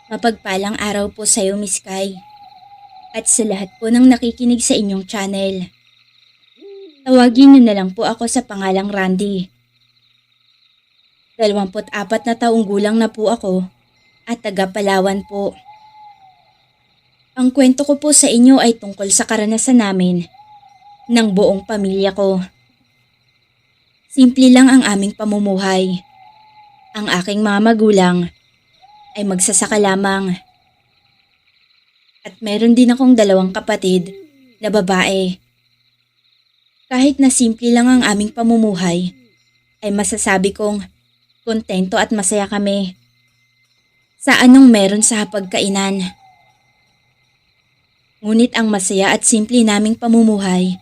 Mapagpalang araw po sa iyo, Miss Kai, at sa lahat po ng nakikinig sa inyong channel. Tawagin niyo na lang po ako sa pangalang Randy. 24 na taong gulang na po ako at taga Palawan po. Ang kwento ko po sa inyo ay tungkol sa karanasan namin ng buong pamilya ko. Simple lang ang aming pamumuhay. Ang aking mga magulang ay magsasaka lamang. At meron din akong 2 kapatid na babae. Kahit na simple lang ang aming pamumuhay, ay masasabi kong kontento at masaya kami sa anong meron sa hapagkainan. Ngunit ang masaya at simple naming pamumuhay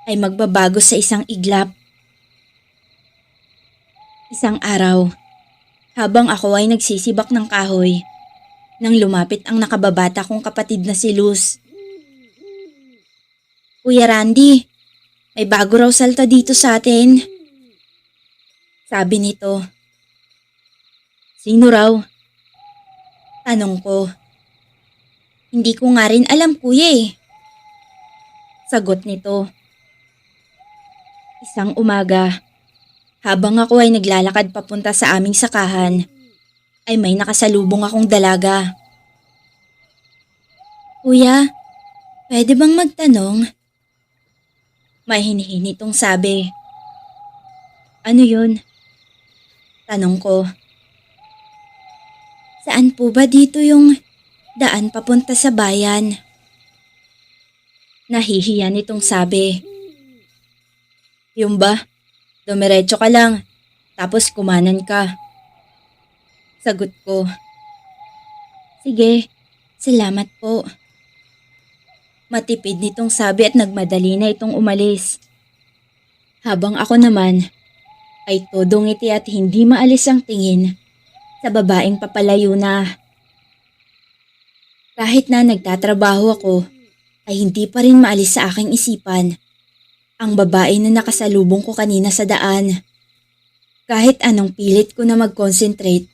ay magbabago sa isang iglap. Isang araw, habang ako ay nagsisibak ng kahoy, nang lumapit ang nakababata kong kapatid na si Luz. "Kuya Randy, may bago raw salta dito sa atin," sabi nito. "Sino raw?" Tanong ko. "Hindi ko nga rin alam, kuya eh," sagot nito. Isang umaga, habang ako ay naglalakad papunta sa aming sakahan, ay may nakasalubong akong dalaga. "Kuya, pwede bang magtanong?" May hinihingi nitong sabi. "Ano yun?" Tanong ko. "Saan po ba dito yung daan papunta sa bayan?" Nahihiya nitong sabi. "Yung ba? Dumiretso ka lang, tapos kumanan ka," sagot ko. "Sige, salamat po." Matipid nitong sabi at nagmadali na itong umalis. Habang ako naman ay todo ngiti at hindi maalis ang tingin sa babaeng papalayo na. Kahit na nagtatrabaho ako, ay hindi pa rin maalis sa aking isipan ang babae na nakasalubong ko kanina sa daan. Kahit anong pilit ko na mag-concentrate,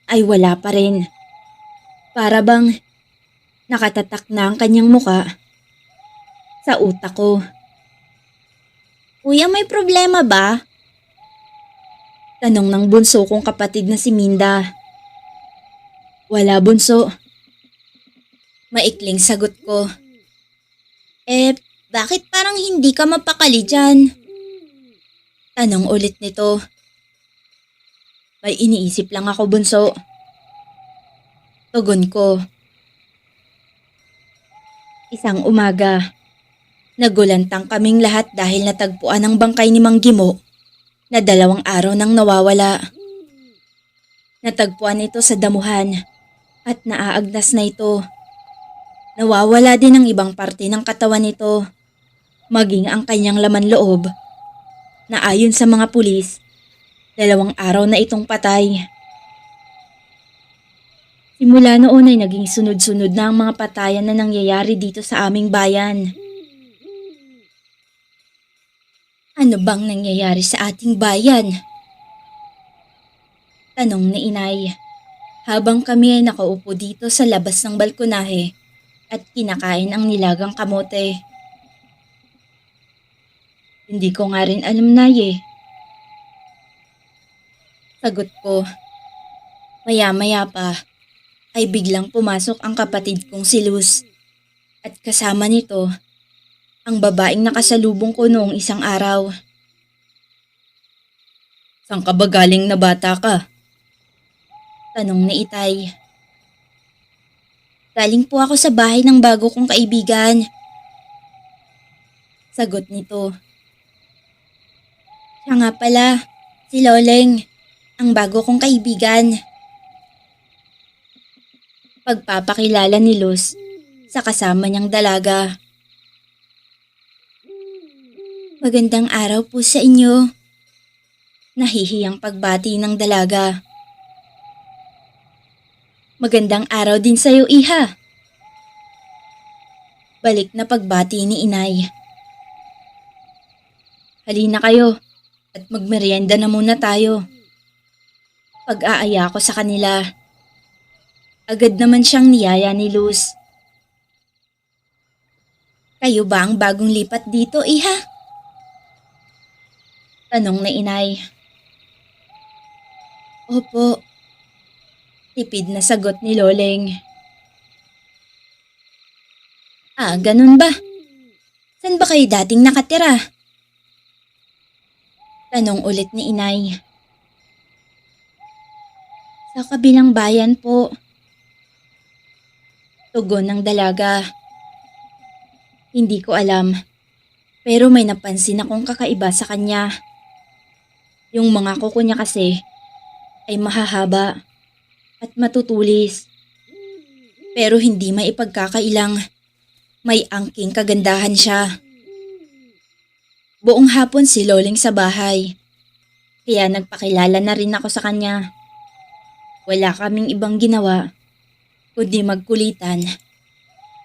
ay wala pa rin. Para bang nakatatak na ang kanyang muka sa utak ko. "Kuya, may problema ba?" Tanong ng bunso kong kapatid na si Minda. "Wala, bunso." Maikling sagot ko. Bakit parang hindi ka mapakali dyan?" Tanong ulit nito. "May iniisip lang ako, bunso." Tugon ko. Isang umaga, nagulantang kaming lahat dahil natagpuan ang bangkay ni Mang Gimo na 2 araw nang nawawala. Natagpuan ito sa damuhan at naaagnas na ito. Nawawala din ang ibang parte ng katawan nito, maging ang kanyang laman loob, na ayon sa mga pulis, 2 araw na itong patay. Simula noon ay naging sunod-sunod na ang mga patayan na nangyayari dito sa aming bayan. "Ano bang nangyayari sa ating bayan?" Tanong ni Inay, habang kami ay nakaupo dito sa labas ng balkonahe at kinakain ang nilagang kamote. "Hindi ko nga rin alam, Nay eh," sagot ko. Maya-maya pa ay biglang pumasok ang kapatid kong si Luz at kasama nito ang babaeng nakasalubong ko noong isang araw. "Saan ka ba galing na bata ka?" Tanong ni Itay. "Galing po ako sa bahay ng bago kong kaibigan," sagot nito. "Siya nga pala, si Loleng, ang bago kong kaibigan." Pagpapakilala ni Luz sa kasama niyang dalaga. "Magandang araw po sa inyo." Nahihiyang pagbati ng dalaga. "Magandang araw din sa'yo, iha." Balik na pagbati ni Inay. Halina kayo at magmerienda na muna tayo. Pag-aaya ko sa kanila. Agad naman siyang niyaya ni Luz. Kayo ba ang bagong lipat dito, iha? Tanong na inay. Opo. Tipid na sagot ni Loleng. Ah, ganun ba? Saan ba kayo dating nakatira? Tanong ulit ni inay. Sa kabilang bayan po. Tugon ng dalaga. Hindi ko alam, pero may napansin akong kakaiba sa kanya. Yung mga kuko niya kasi ay mahahaba at matutulis. Pero hindi maipagkakailang may angking kagandahan siya. Buong hapon si Loleng sa bahay, kaya nagpakilala na rin ako sa kanya. Wala kaming ibang ginawa kundi magkulitan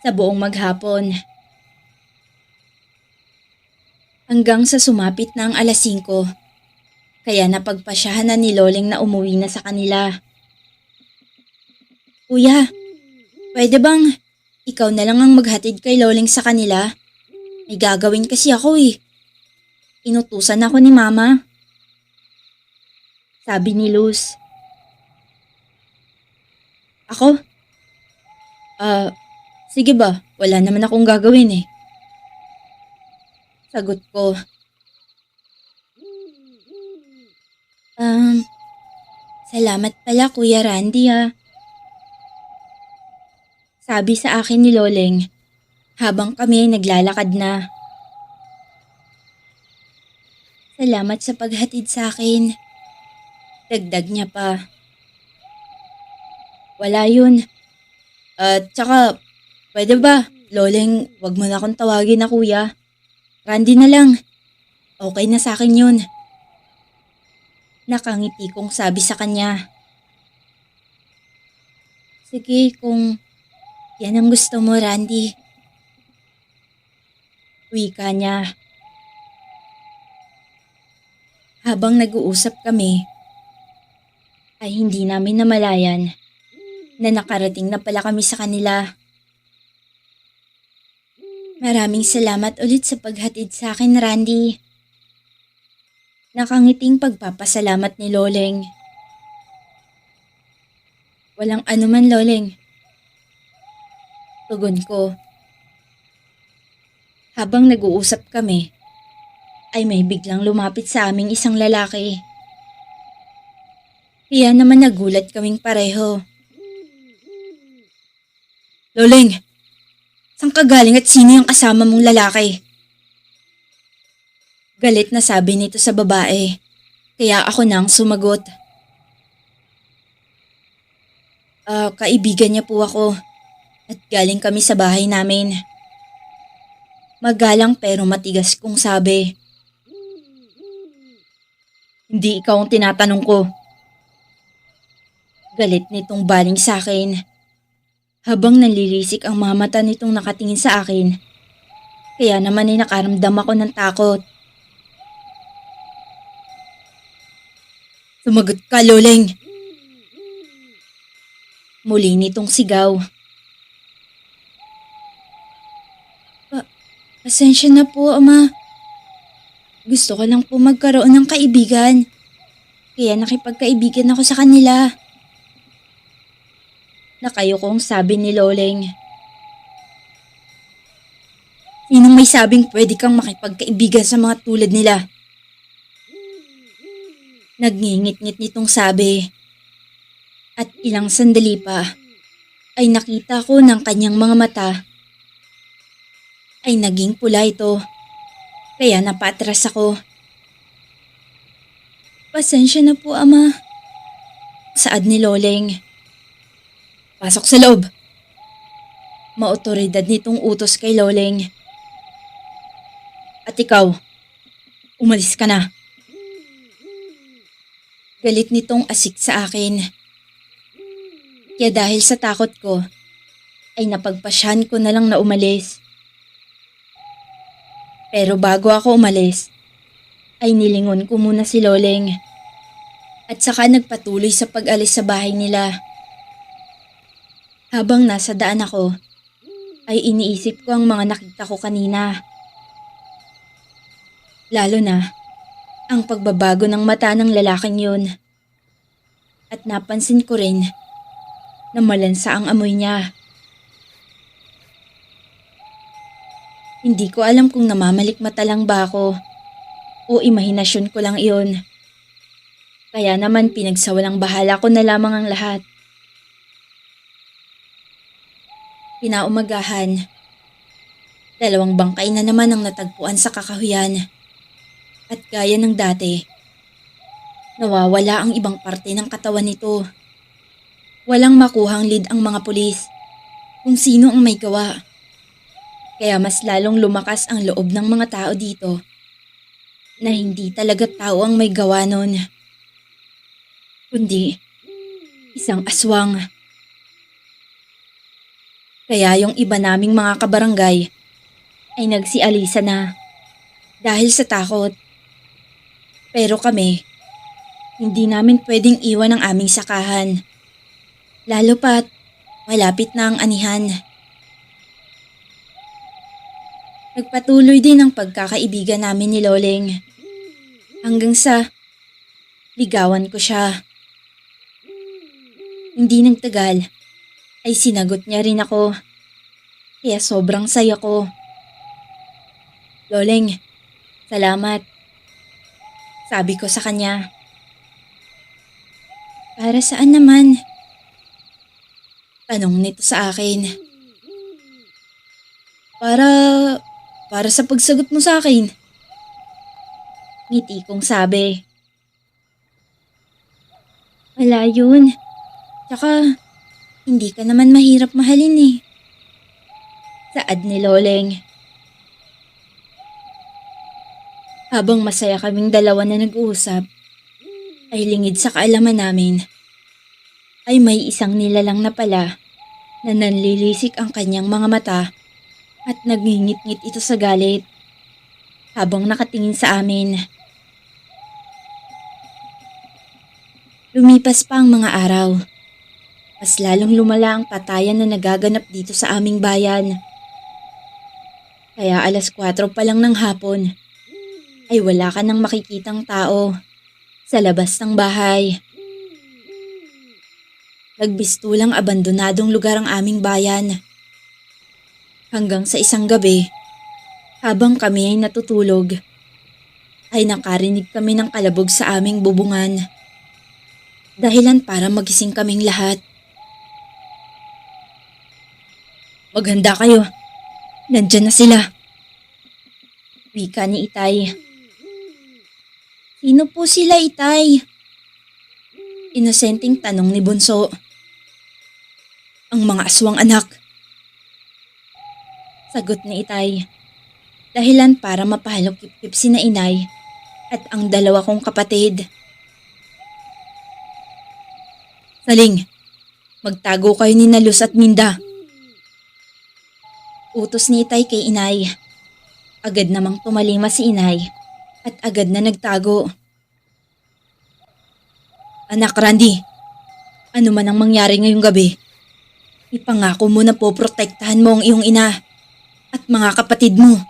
sa buong maghapon. Hanggang sa sumapit na ang 5:00, kaya napagpasyahan na ni Loleng na umuwi na sa kanila. Kuya, pwede bang ikaw na lang ang maghatid kay Loleng sa kanila? May gagawin kasi ako eh. Inutusan ako ni Mama. Sabi ni Luz. Ako? Sige ba, wala naman akong gagawin eh. Sagot ko. Salamat pala Kuya Randy ah. Sabi sa akin ni Loleng habang kami ay naglalakad na. Salamat sa paghatid sa akin. Dagdag niya pa. Wala yun. At saka, pwede ba, Loleng, wag mo na akong tawagin na kuya. Randy na lang. Okay na sa akin yun. Nakangiti kong sabi sa kanya. Sige, kung yan ang gusto mo, Randy. Wika niya. Habang nag-uusap kami, ay hindi namin namalayan na nakarating na pala kami sa kanila. Maraming salamat ulit sa paghatid sa akin, Randy. Nakangiting pagpapasalamat ni Loleng. Walang anuman, Loleng. Tugon ko. Habang nag-uusap kami, ay may biglang lumapit sa aming isang lalaki. Kaya naman nagulat kaming pareho. Loleng, saan ka galing at sino yung kasama mong lalaki? Galit na sabi nito sa babae, kaya ako nang sumagot. Kaibigan niya po ako at galing kami sa bahay namin. Magalang pero matigas kong sabi. Hindi ikaw ang tinatanong ko. Galit nitong baling sa akin. Habang nalilisik ang mga mata nitong nakatingin sa akin. Kaya naman ay nakaramdam ako ng takot. Sumagot ka, Loleng. Muli nitong sigaw. Pasensya na po, Ama. Gusto ko lang po magkaroon ng kaibigan. Kaya nakipagkaibigan ako sa kanila. Nakayokong sabi ni Loleng. Sinong may sabing pwede kang makipagkaibigan sa mga tulad nila? Nagngingit-ngit nitong sabi. At ilang sandali pa ay nakita ko ng kanyang mga mata ay naging pula ito. Kaya napatras ako. Pasensya na po, Ama. Saad ni Loleng. Pasok sa loob. Maotoridad nitong utos kay Loleng. At ikaw, umalis ka na. Galit nitong asik sa akin. Kaya dahil sa takot ko, ay napagpasyahan ko na lang na umalis. Pero bago ako umalis, ay nilingon ko muna si Loleng at saka nagpatuloy sa pag-alis sa bahay nila. Habang nasa daan ako, ay iniisip ko ang mga nakita ko kanina. Lalo na ang pagbabago ng mata ng lalaking yun. At napansin ko rin na malansa ang amoy niya. Hindi ko alam kung namamalikmata lang ba ako o imahinasyon ko lang iyon. Kaya naman pinagsawalang bahala ko na lamang ang lahat. Pinaumagahan, 2 bangkay na naman ang natagpuan sa kakahuyan. At gaya ng dati, nawawala ang ibang parte ng katawan nito. Walang makuhang lead ang mga pulis kung sino ang may gawa. Kaya mas lalong lumakas ang loob ng mga tao dito na hindi talaga tao ang may gawa nun, kundi isang aswang. Kaya yung iba naming mga kabarangay ay nagsialisa na dahil sa takot. Pero kami, hindi namin pwedeng iwan ang aming sakahan. Lalo pat malapit na ang anihan. Nagpatuloy din ang pagkakaibigan namin ni Loleng hanggang sa ligawan ko siya. Hindi nagtagal ay sinagot niya rin ako. Kaya sobrang saya ko. Loleng, salamat. Sabi ko sa kanya. Para saan naman? Tanong nito sa akin. Para sa pagsagot mo sa akin. Ngiti kong sabi. Wala yun. Tsaka, hindi ka naman mahirap mahalin eh. Saad ni Loleng. Habang masaya kaming dalawa na nag-uusap, ay lingid sa kaalaman namin, ay may isang nilalang na pala na nanlilisik ang kanyang mga mata at nagngingit-ngit ito sa galit habang nakatingin sa amin. Lumipas pa ang mga araw. Mas lalong lumala ang patayan na nagaganap dito sa aming bayan. Kaya 4:00 pa lang ng hapon ay wala ka nang makikitang tao sa labas ng bahay. Nagbistulang abandonadong lugar ang aming bayan. Hanggang sa isang gabi, habang kami ay natutulog, ay nakarinig kami ng kalabog sa aming bubungan. Dahilan para magising kaming lahat. Maghanda kayo. Nandyan na sila. Wika ni Itay. Sino po sila, Itay? Inosenteng tanong ni Bunso. Ang mga aswang anak. Sagot ni Itay. Dahilan para mapahalok-kip-kip sina Inay at ang 2 kong kapatid. Saling, magtago kayo ni Nalus at Minda. Utos ni Itay kay Inay. Agad namang tumalima si Inay at agad na nagtago. Anak Randy, ano man ang mangyari ngayong gabi, ipangako mo na poprotektahan mo ang iyong ina at mga kapatid mo.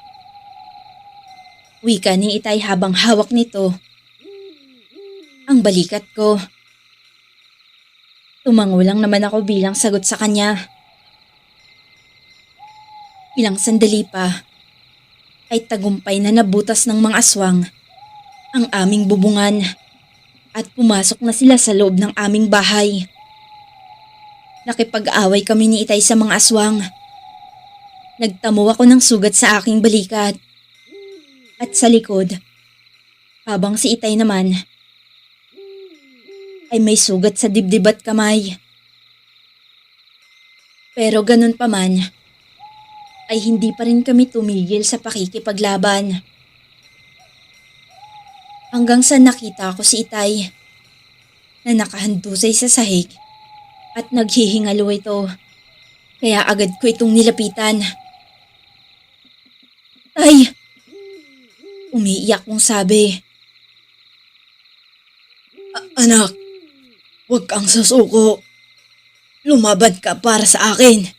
Wika ni Itay habang hawak nito ang balikat ko. Tumango lang naman ako bilang sagot sa kanya. Ilang sandali pa ay tagumpay na nabutas ng mga aswang ang aming bubungan at pumasok na sila sa loob ng aming bahay. Nakipag-away kami ni Itay sa mga aswang. Nagtamo ako ng sugat sa aking balikat at sa likod, habang si Itay naman ay may sugat sa dibdib at kamay. Pero ganun pa man, ay hindi pa rin kami tumigil sa pakikipaglaban. Hanggang sa nakita ko si Itay na nakahandusay sa sahig at naghihingalo ito. Kaya agad ko itong nilapitan. Tay! Umiiyak kong sabi. Anak, huwag kang susuko. Lumaban ka para sa akin.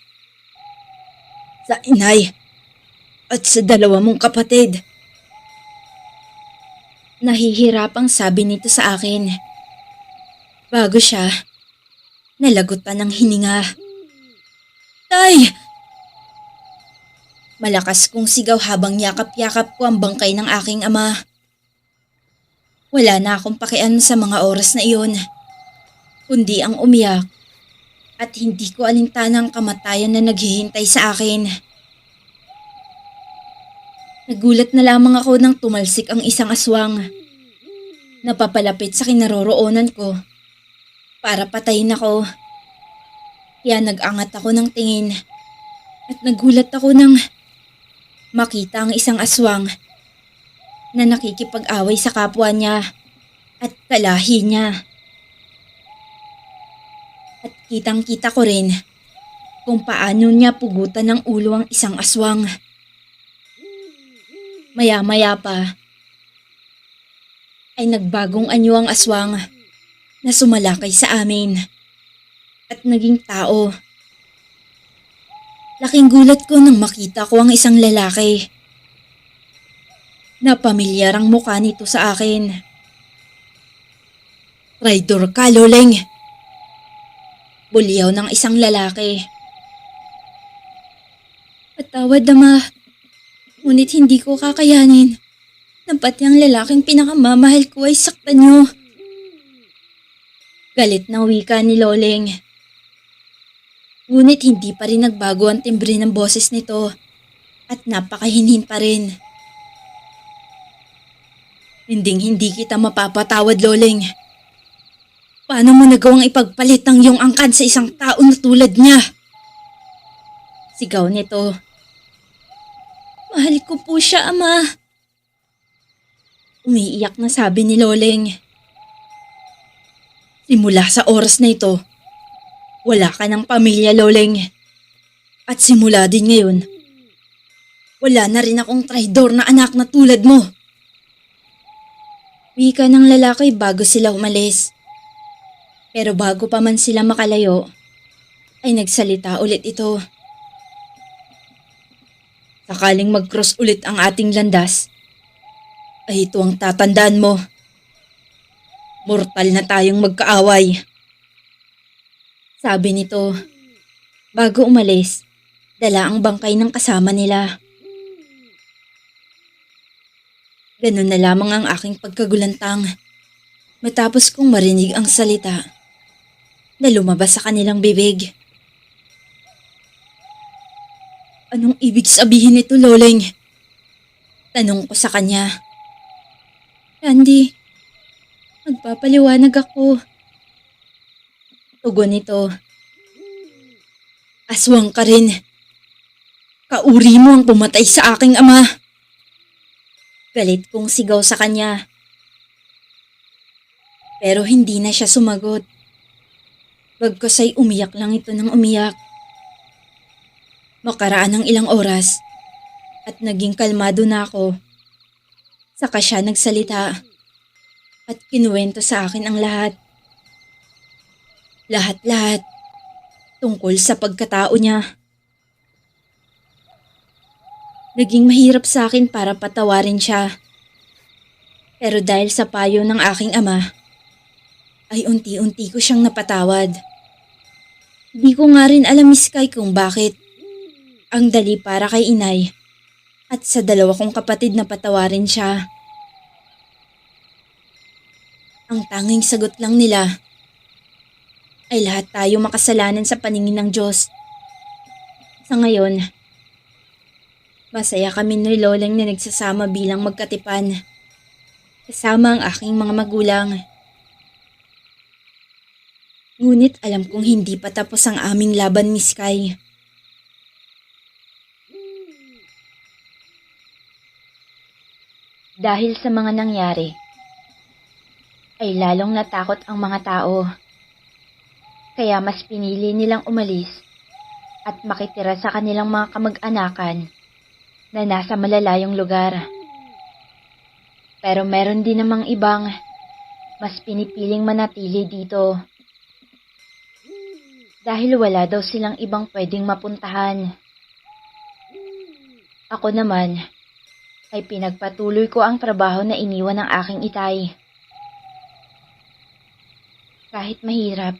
Sa inay at sa dalawa mong kapatid. Nahihirapang sabi nito sa akin. Bago siya, nalagutan ng hininga. Tay! Malakas kong sigaw habang yakap-yakap ko ang bangkay ng aking ama. Wala na akong pakialam sa mga oras na iyon, kundi ang umiyak at hindi ko alintanang kamatayan na naghihintay sa akin. Nagulat na lamang ako nang tumalsik ang isang aswang. Napapalapit sa kinaroroonan ko para patayin ako. Kaya nag-angat ako ng tingin at nagulat ako nang makita ang isang aswang na nakikipag-away sa kapwa niya at kalahi niya. At kitang-kita ko rin kung paano niya pugutan ng ulo ang isang aswang. Maya-maya pa ay nagbagong anyo ang aswang na sumalakay sa amin at naging tao. Laking gulat ko nang makita ko ang isang lalaki. Napamilyar ang mukha nito sa akin. Traidor ka, Loleng! Bulyaw ng isang lalaki. Patawad, Ama. Ngunit hindi ko kakayanin na pati ang lalaking pinakamamahal ko ay saktan niyo. Galit na wika ni Loleng. Ngunit hindi pa rin nagbago ang timbre ng boses nito at napakahinhin pa rin. Hindi kita mapapatawad, Loleng. Paano mo nagawang ipagpalit ang iyong angkan sa isang tao na tulad niya? Sigaw nito. Mahal ko po siya, Ama. Umiiyak na sabi ni Loleng. Simula sa oras na ito, wala ka ng pamilya, Loleng. At simula din ngayon, wala na rin akong traidor na anak na tulad mo. Wika ng lalaki bago sila umalis. Pero bago pa man sila makalayo, ay nagsalita ulit ito. Sakaling mag-cross ulit ang ating landas, ay ito ang tatandaan mo. Mortal na tayong magkaaway. Sabi nito, bago umalis, dala ang bangkay ng kasama nila. Ganun na lamang ang aking pagkagulantang matapos kong marinig ang salita na lumabas sa kanilang bibig. Anong ibig sabihin nito, Loleng? Tanong ko sa kanya. Randy, magpapaliwanag ako. Tugon nito. Aswang ka rin. Kauri mo ang pumatay sa aking ama. Galit kong sigaw sa kanya. Pero hindi na siya sumagot. Bagkus ay umiyak lang ito ng umiyak. Makaraan ng ilang oras at naging kalmado na ako. Saka siya nagsalita at kinuwento sa akin ang lahat. Lahat-lahat tungkol sa pagkatao niya. Naging mahirap sa akin para patawarin siya. Pero dahil sa payo ng aking ama, ay unti-unti ko siyang napatawad. Di ko nga rin alam, Miss Sky, kung bakit. Ang dali para kay inay at sa dalawa kong kapatid na patawarin siya. Ang tanging sagot lang nila ay lahat tayo makasalanan sa paningin ng Diyos. Sa ngayon, masaya kami ni Loleng na nagsasama bilang magkatipan. Kasama ang aking mga magulang. Ngunit alam kong hindi pa tapos ang aming laban, Miss Sky. Dahil sa mga nangyari, ay lalong natakot ang mga tao. Kaya mas pinili nilang umalis at makitira sa kanilang mga kamag-anakan na nasa malalayong lugar. Pero meron din namang ibang mas pinipiling manatili dito. Dahil wala daw silang ibang pwedeng mapuntahan. Ako naman, ay pinagpatuloy ko ang trabaho na iniwan ng aking itay. Kahit mahirap,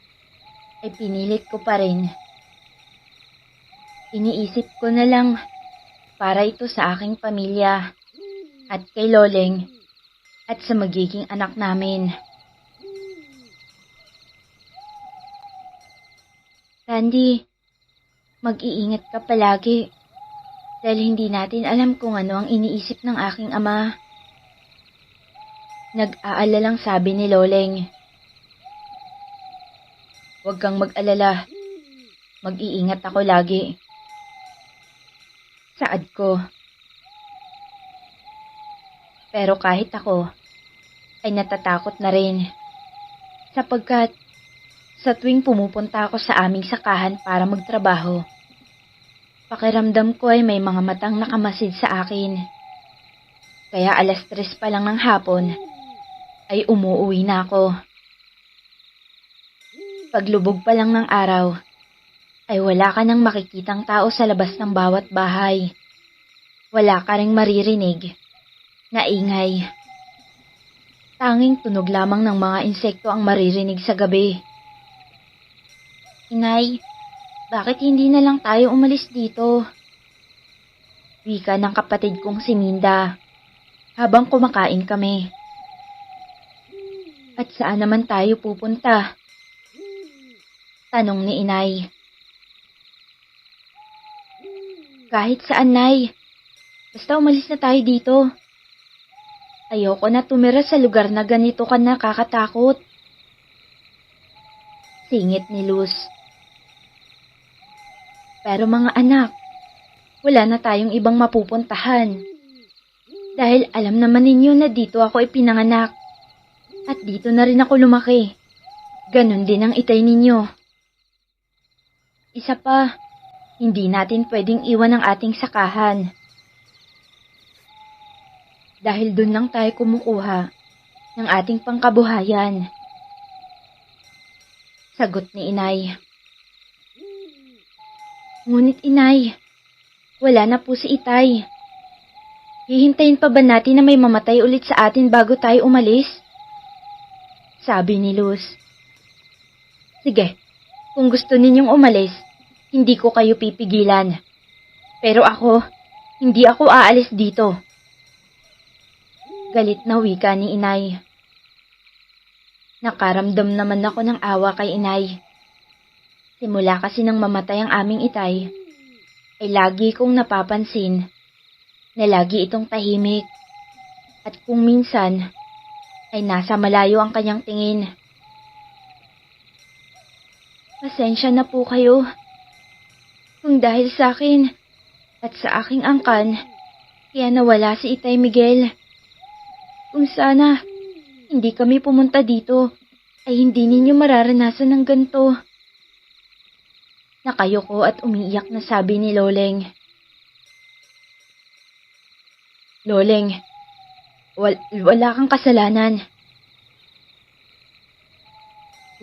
ay pinilit ko pa rin. Iniisip ko na lang para ito sa aking pamilya at kay Loleng at sa magiging anak namin. Randy, mag-iingat ka palagi dahil hindi natin alam kung ano ang iniisip ng aking ama. Nag-aalalang sabi ni Loleng. Huwag kang mag-alala. Mag-iingat ako lagi. Saad ko. Pero kahit ako, ay natatakot na rin. Sapagkat sa tuwing pumupunta ako sa aming sakahan para magtrabaho, pakiramdam ko ay may mga matang nakamasid sa akin. Kaya 3:00 pa lang ng hapon, ay umuuwi na ako. Paglubog pa lang ng araw, ay wala ka nang makikitang tao sa labas ng bawat bahay. Wala ka ring maririnig na ingay. Tanging tunog lamang ng mga insekto ang maririnig sa gabi. Inay, bakit hindi na lang tayo umalis dito? Wika ng kapatid kong si Minda habang kumakain kami. At saan naman tayo pupunta? Tanong ni Inay. Kahit saan, Nay. Basta umalis na tayo dito. Ayoko na tumira sa lugar na ganito ka nakakatakot. Singit ni Luz. Pero mga anak, wala na tayong ibang mapupuntahan. Dahil alam naman ninyo na dito ako ipinanganak. At dito na rin ako lumaki. Ganon din ang itay ninyo. Isa pa, hindi natin pwedeng iwan ang ating sakahan. Dahil dun lang tayo kumukuha ng ating pangkabuhayan. Sagot ni Inay. Ngunit Inay, wala na po si Itay. Hihintayin pa ba natin na may mamatay ulit sa atin bago tayo umalis? Sabi ni Luz. Sige, kung gusto ninyong umalis, hindi ko kayo pipigilan. Pero ako, hindi ako aalis dito. Galit na wika ni Inay. Nakaramdam naman ako ng awa kay Inay. Simula kasi nang mamatay ang aming itay, ay lagi kong napapansin na lagi itong tahimik. At kung minsan, ay nasa malayo ang kanyang tingin. Pasensya na po kayo. Kung dahil sa akin at sa aking angkan, kaya nawala si Itay Miguel. Kung sana hindi kami pumunta dito, ay hindi ninyo mararanasan ng ganito. Nakayoko at umiiyak na sabi ni Loleng. Loleng, wala kang kasalanan.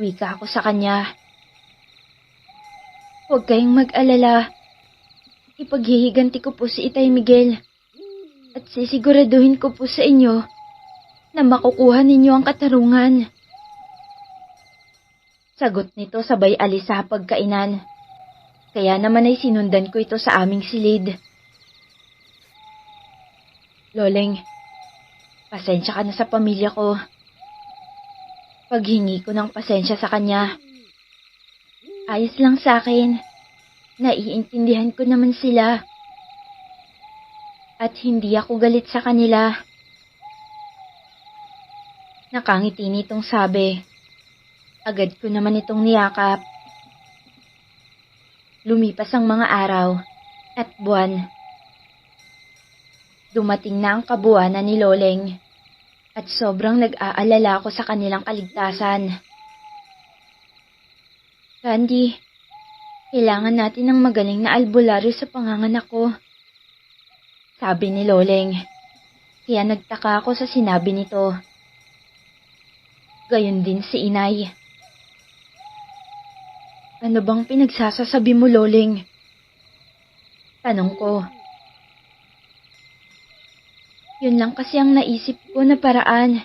Wika ako sa kanya. Huwag kayong mag-alala. Ipaghihiganti ko po si Itay Miguel. At sisiguraduhin ko po sa inyo na makukuha ninyo ang katarungan. Sagot nito sabay alis sa pagkainan. Kaya naman ay sinundan ko ito sa aming silid. Loleng, pasensya ka na sa pamilya ko. Paghingi ko ng pasensya sa kanya. Ayos lang sa akin. Naiintindihan ko naman sila. At hindi ako galit sa kanila. Nakangiti nitong sabi. Agad ko naman itong niyakap. Lumipas ang mga araw at buwan. Dumating na ang kabuwanan ni Loleng at sobrang nag-aalala ako sa kanilang kaligtasan. Randy, kailangan natin ng magaling na albularyo sa panganganak ko. Sabi ni Loleng. Kaya nagtaka ako sa sinabi nito. Gayon din si inay. Ano bang pinagsasasabi mo, Loling? Tanong ko. Yun lang kasi ang naisip ko na paraan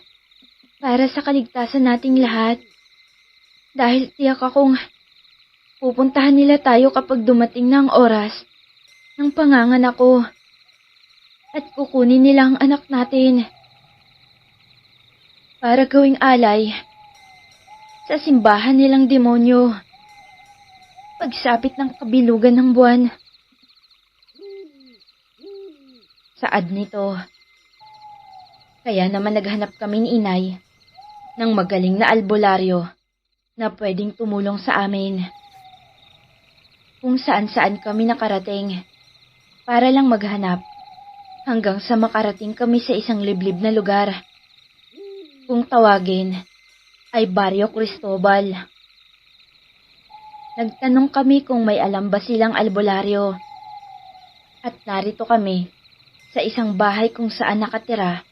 para sa kaligtasan nating lahat. Dahil tiyak akong pupuntahan nila tayo kapag dumating na ang oras ng panganganak ko. At kukunin nila ang anak natin para gawing alay sa simbahan nilang demonyo. Pagsapit ng kabilugan ng buwan. Saad nito. Kaya naman naghanap kami ni inay ng magaling na albularyo na pwedeng tumulong sa amin. Kung saan-saan kami nakarating para lang maghanap hanggang sa makarating kami sa isang liblib na lugar. Kung tawagin ay Barrio Cristobal. Nagtanong kami kung may alam ba silang albularyo. At narito kami sa isang bahay kung saan nakatira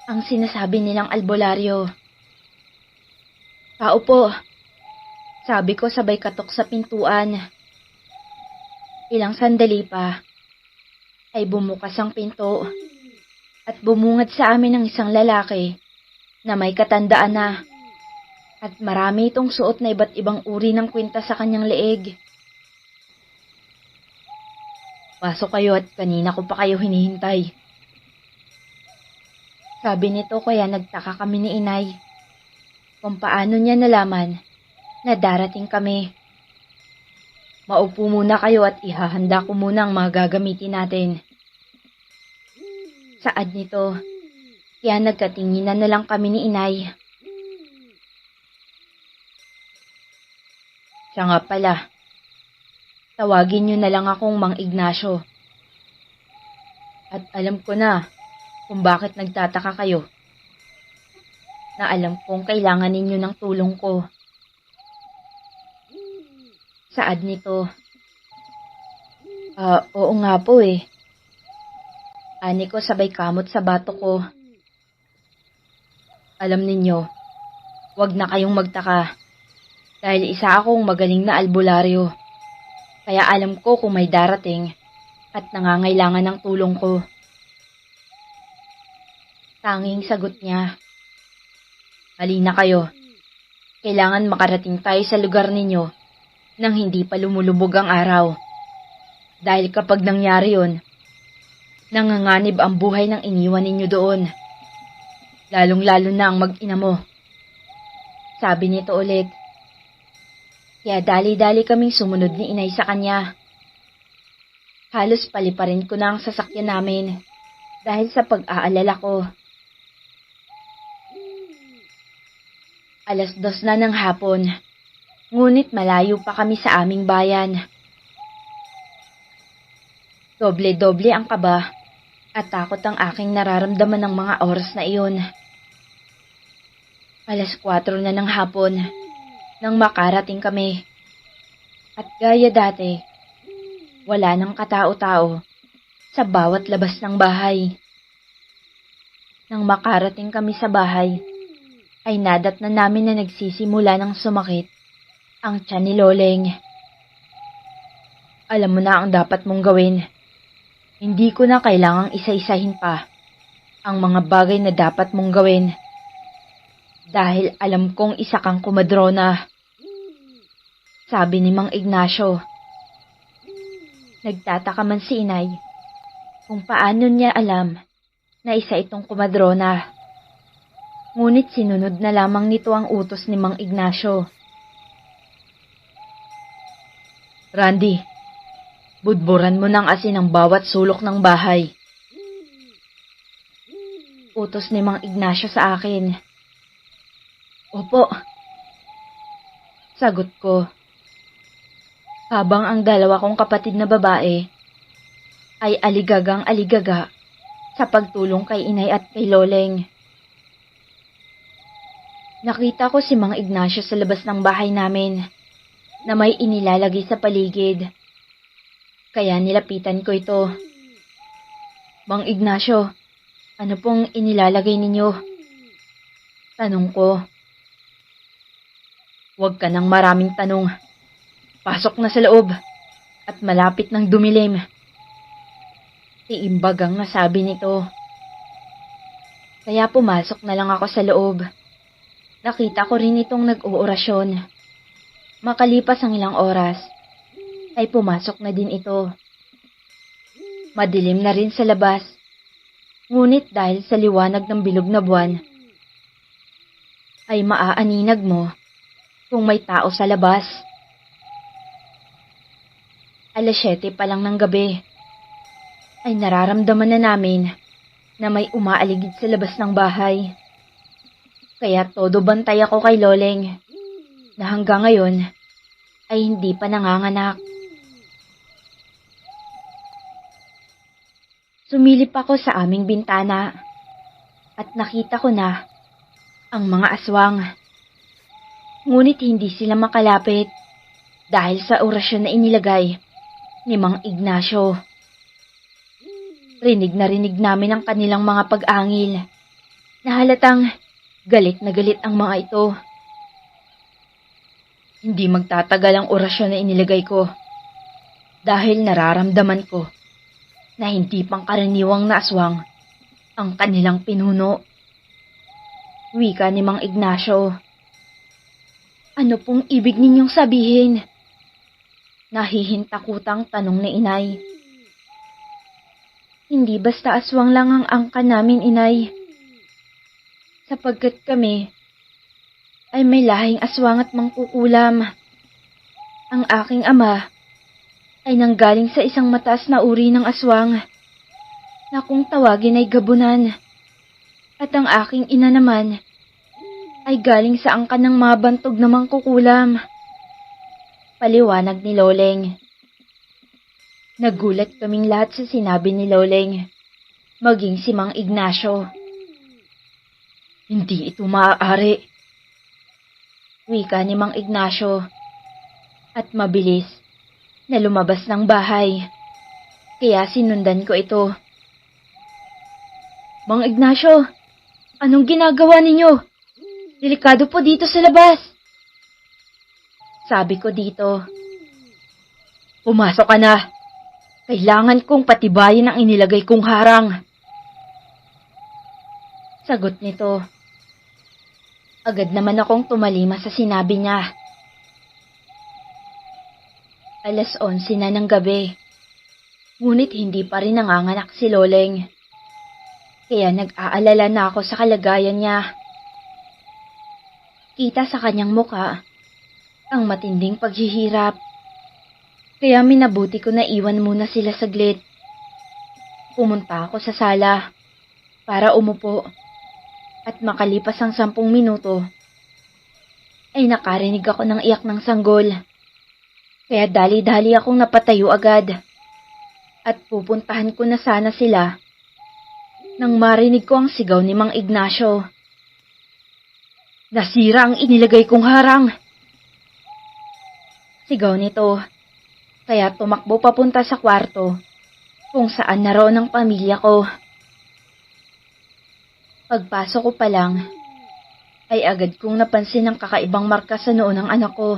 ang sinasabi nilang albularyo. Tao po, sabi ko sabay katok sa pintuan. Ilang sandali pa ay bumukas ang pinto at bumungad sa amin ang isang lalaki na may katandaan na at marami itong suot na iba't ibang uri ng kwinta sa kanyang leeg. Pasok kayo at kanina ko pa kayo hinihintay. Sabi nito kaya nagtaka kami ni inay kung paano niya nalaman na darating kami. Maupo muna kayo at ihahanda ko muna ang mga gagamitin natin. Saad nito, kaya nagkatinginan na lang kami ni inay. Siya nga pala, tawagin niyo na lang akong Mang Ignacio. At alam ko na kung bakit nagtataka kayo. Na alam kong kailangan ninyo ng tulong ko. Saad nito, oo nga po eh. Ani ko sabay kamot sa bato ko. Alam ninyo, wag na kayong magtaka. Dahil isa akong magaling na albularyo. Kaya alam ko kung may darating at nangangailangan ng tulong ko. Tanging sagot niya. Halina kayo. Kailangan makarating tayo sa lugar ninyo nang hindi pa lumulubog ang araw. Dahil kapag nangyari yun, nanganganib ang buhay ng iniwan ninyo doon. Lalong-lalo na ang mag-ina mo. Sabi nito ulit. Kaya dali-dali kaming sumunod ni inay sa kanya. Halos paliparin ko na ang sasakyan namin dahil sa pag-aalala ko. 2:00 na ng hapon, ngunit malayo pa kami sa aming bayan. Doble-doble ang kaba at takot ang aking nararamdaman ng mga oras na iyon. 4:00 na ng hapon nang makarating kami. At gaya dati, wala nang katao-tao sa bawat labas ng bahay. Nang makarating kami sa bahay, ay nadatnan namin na nagsisimula ng sumakit ang tiyan ni Loleng. Alam mo na ang dapat mong gawin. Hindi ko na kailangang isa-isahin pa ang mga bagay na dapat mong gawin. Dahil alam kong isa kang kumadrona. Sabi ni Mang Ignacio. Nagtataka man si inay kung paano niya alam na isa itong kumadrona. Ngunit sinunod na lamang nito ang utos ni Mang Ignacio. Randy, budburan mo ng asin ang bawat sulok ng bahay. Utos ni Mang Ignacio sa akin. Opo. Sagot ko. Habang ang dalawa kong kapatid na babae ay aligagang-aligaga sa pagtulong kay inay at kay Loleng. Nakita ko si Mang Ignacio sa labas ng bahay namin na may inilalagay sa paligid. Kaya nilapitan ko ito. Mang Ignacio, ano pong inilalagay ninyo? Tanong ko. Huwag ka ng maraming tanong. Pasok na sa loob at malapit ng dumilim. Iimbag ang nasabi nito. Kaya pumasok na lang ako sa loob. Nakita ko rin itong nag-uorasyon. Makalipas ang ilang oras, ay pumasok na din ito. Madilim na rin sa labas, ngunit dahil sa liwanag ng bilog na buwan, ay maaaninag mo kung may tao sa labas. 7:00 pa lang ng gabi, ay nararamdaman na namin na may umaaligid sa labas ng bahay. Kaya todo bantay ako kay Loleng, na hanggang ngayon ay hindi pa nanganganak. Sumilip ako sa aming bintana at nakita ko na ang mga aswang. Ngunit hindi sila makalapit dahil sa orasyon na inilagay ni Mang Ignacio. Rinig na rinig namin ang kanilang mga pag-angil na halatang galit na galit ang mga ito. Hindi magtatagal ang orasyon na inilagay ko dahil nararamdaman ko na hindi pangkaraniwang na aswang ang kanilang pinuno. Wika ni Mang Ignacio. Ano pong ibig ninyong sabihin? Nahihintakutang tanong ni Inay. Hindi basta aswang lang ang angka namin, Inay. Sapagkat kami ay may lahing aswang at mangkukulam. Ang aking ama ay nanggaling sa isang mataas na uri ng aswang na kung tawagin ay gabunan. At ang aking ina naman ay galing sa angka ng mga bantog na mangkukulam. Paliwanag ni Loleng. Nagulat kaming lahat sa sinabi ni Loleng, maging si Mang Ignacio. Hindi ito maaari. Wika ni Mang Ignacio. At mabilis na lumabas ng bahay. Kaya sinundan ko ito. Mang Ignacio, anong ginagawa ninyo? Delikado po dito sa labas. Sabi ko dito. Pumasok ka na. Kailangan kong patibayin ang inilagay kong harang. Sagot nito. Agad naman akong tumalima sa sinabi niya. 11:00 na ng gabi. Ngunit hindi pa rin nanganganak si Loleng. Kaya nag-aalala na ako sa kalagayan niya. Kita sa kanyang muka ang matinding paghihirap. Kaya minabuti ko na iwan muna sila saglit. Pumunta ako sa sala para umupo. At makalipas ang 10 minuto, ay nakarinig ako ng iyak ng sanggol. Kaya dali-dali akong napatayo agad. At pupuntahan ko na sana sila nang marinig ko ang sigaw ni Mang Ignacio. Nasira ang inilagay kong harang! Sigaw nito, kaya tumakbo papunta sa kwarto kung saan naroon ang pamilya ko. Pagpasok ko pa lang, ay agad kong napansin ang kakaibang marka sa noo ng anak ko.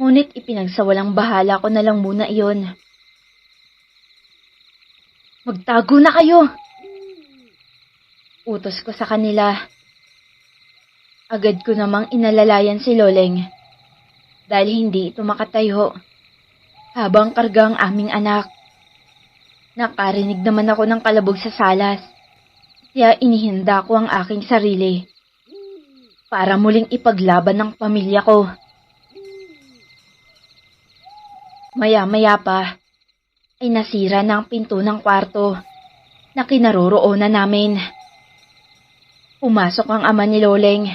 Ngunit ipinagsawalang bahala ko na lang muna iyon. Magtago na kayo! Utos ko sa kanila. Agad ko namang inalalayan si Loleng dahil hindi ito makatayo habang karga ang aming anak. Nakarinig naman ako ng kalabog sa salas. Kaya inihinda ko ang aking sarili para muling ipaglaban ng pamilya ko. Maya-maya pa ay nasira na ang pinto ng kwarto na kinaroroonan namin. Pumasok ang ama ni Loleng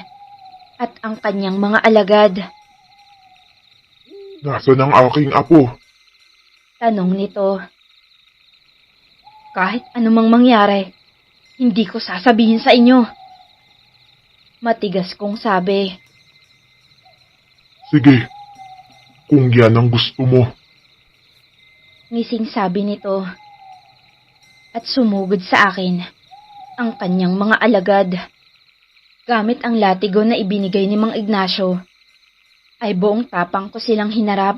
at ang kanyang mga alagad. Nasaan ang aking apo? Tanong nito. Kahit anumang mangyari, hindi ko sasabihin sa inyo. Matigas kong sabi. Sige, kung yan ang gusto mo. Ngising sabi nito. At sumugod sa akin ang kanyang mga alagad. Gamit ang latigo na ibinigay ni Mang Ignacio, ay buong tapang ko silang hinarap.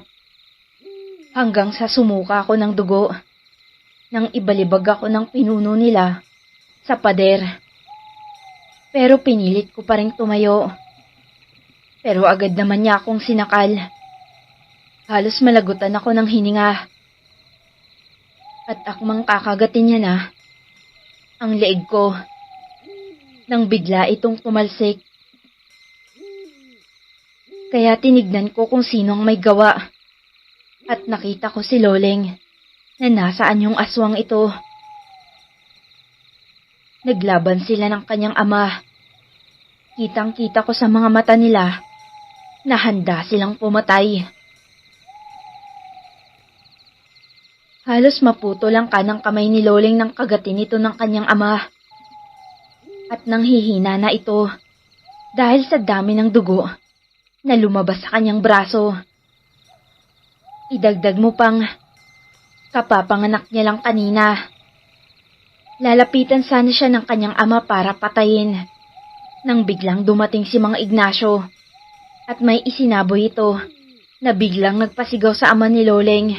Hanggang sa sumuka ako ng dugo nang ibalibag ako ng pinuno nila sa pader. Pero pinilit ko pa rin tumayo. Pero agad naman niya akong sinakal. Halos malagutan ako ng hininga. At akmang kakagatin niya na ang leeg ko nang bigla itong tumalsik. Kaya tinignan ko kung sino ang may gawa. At nakita ko si Loleng na nasaan yung aswang ito. Naglaban sila ng kanyang ama. Kitang-kita ko sa mga mata nila na handa silang pumatay. Halos maputol ang kanang kamay ni Loleng ng kagatin ito ng kanyang ama. At nanghihina na ito dahil sa dami ng dugo na lumabas sa kanyang braso. Idagdag mo pang kapapanganak niya lang kanina. Lalapitan sana siya ng kanyang ama para patayin. Nang biglang dumating si Mang Ignacio at may isinaboy ito na biglang nagpasigaw sa ama ni Loleng.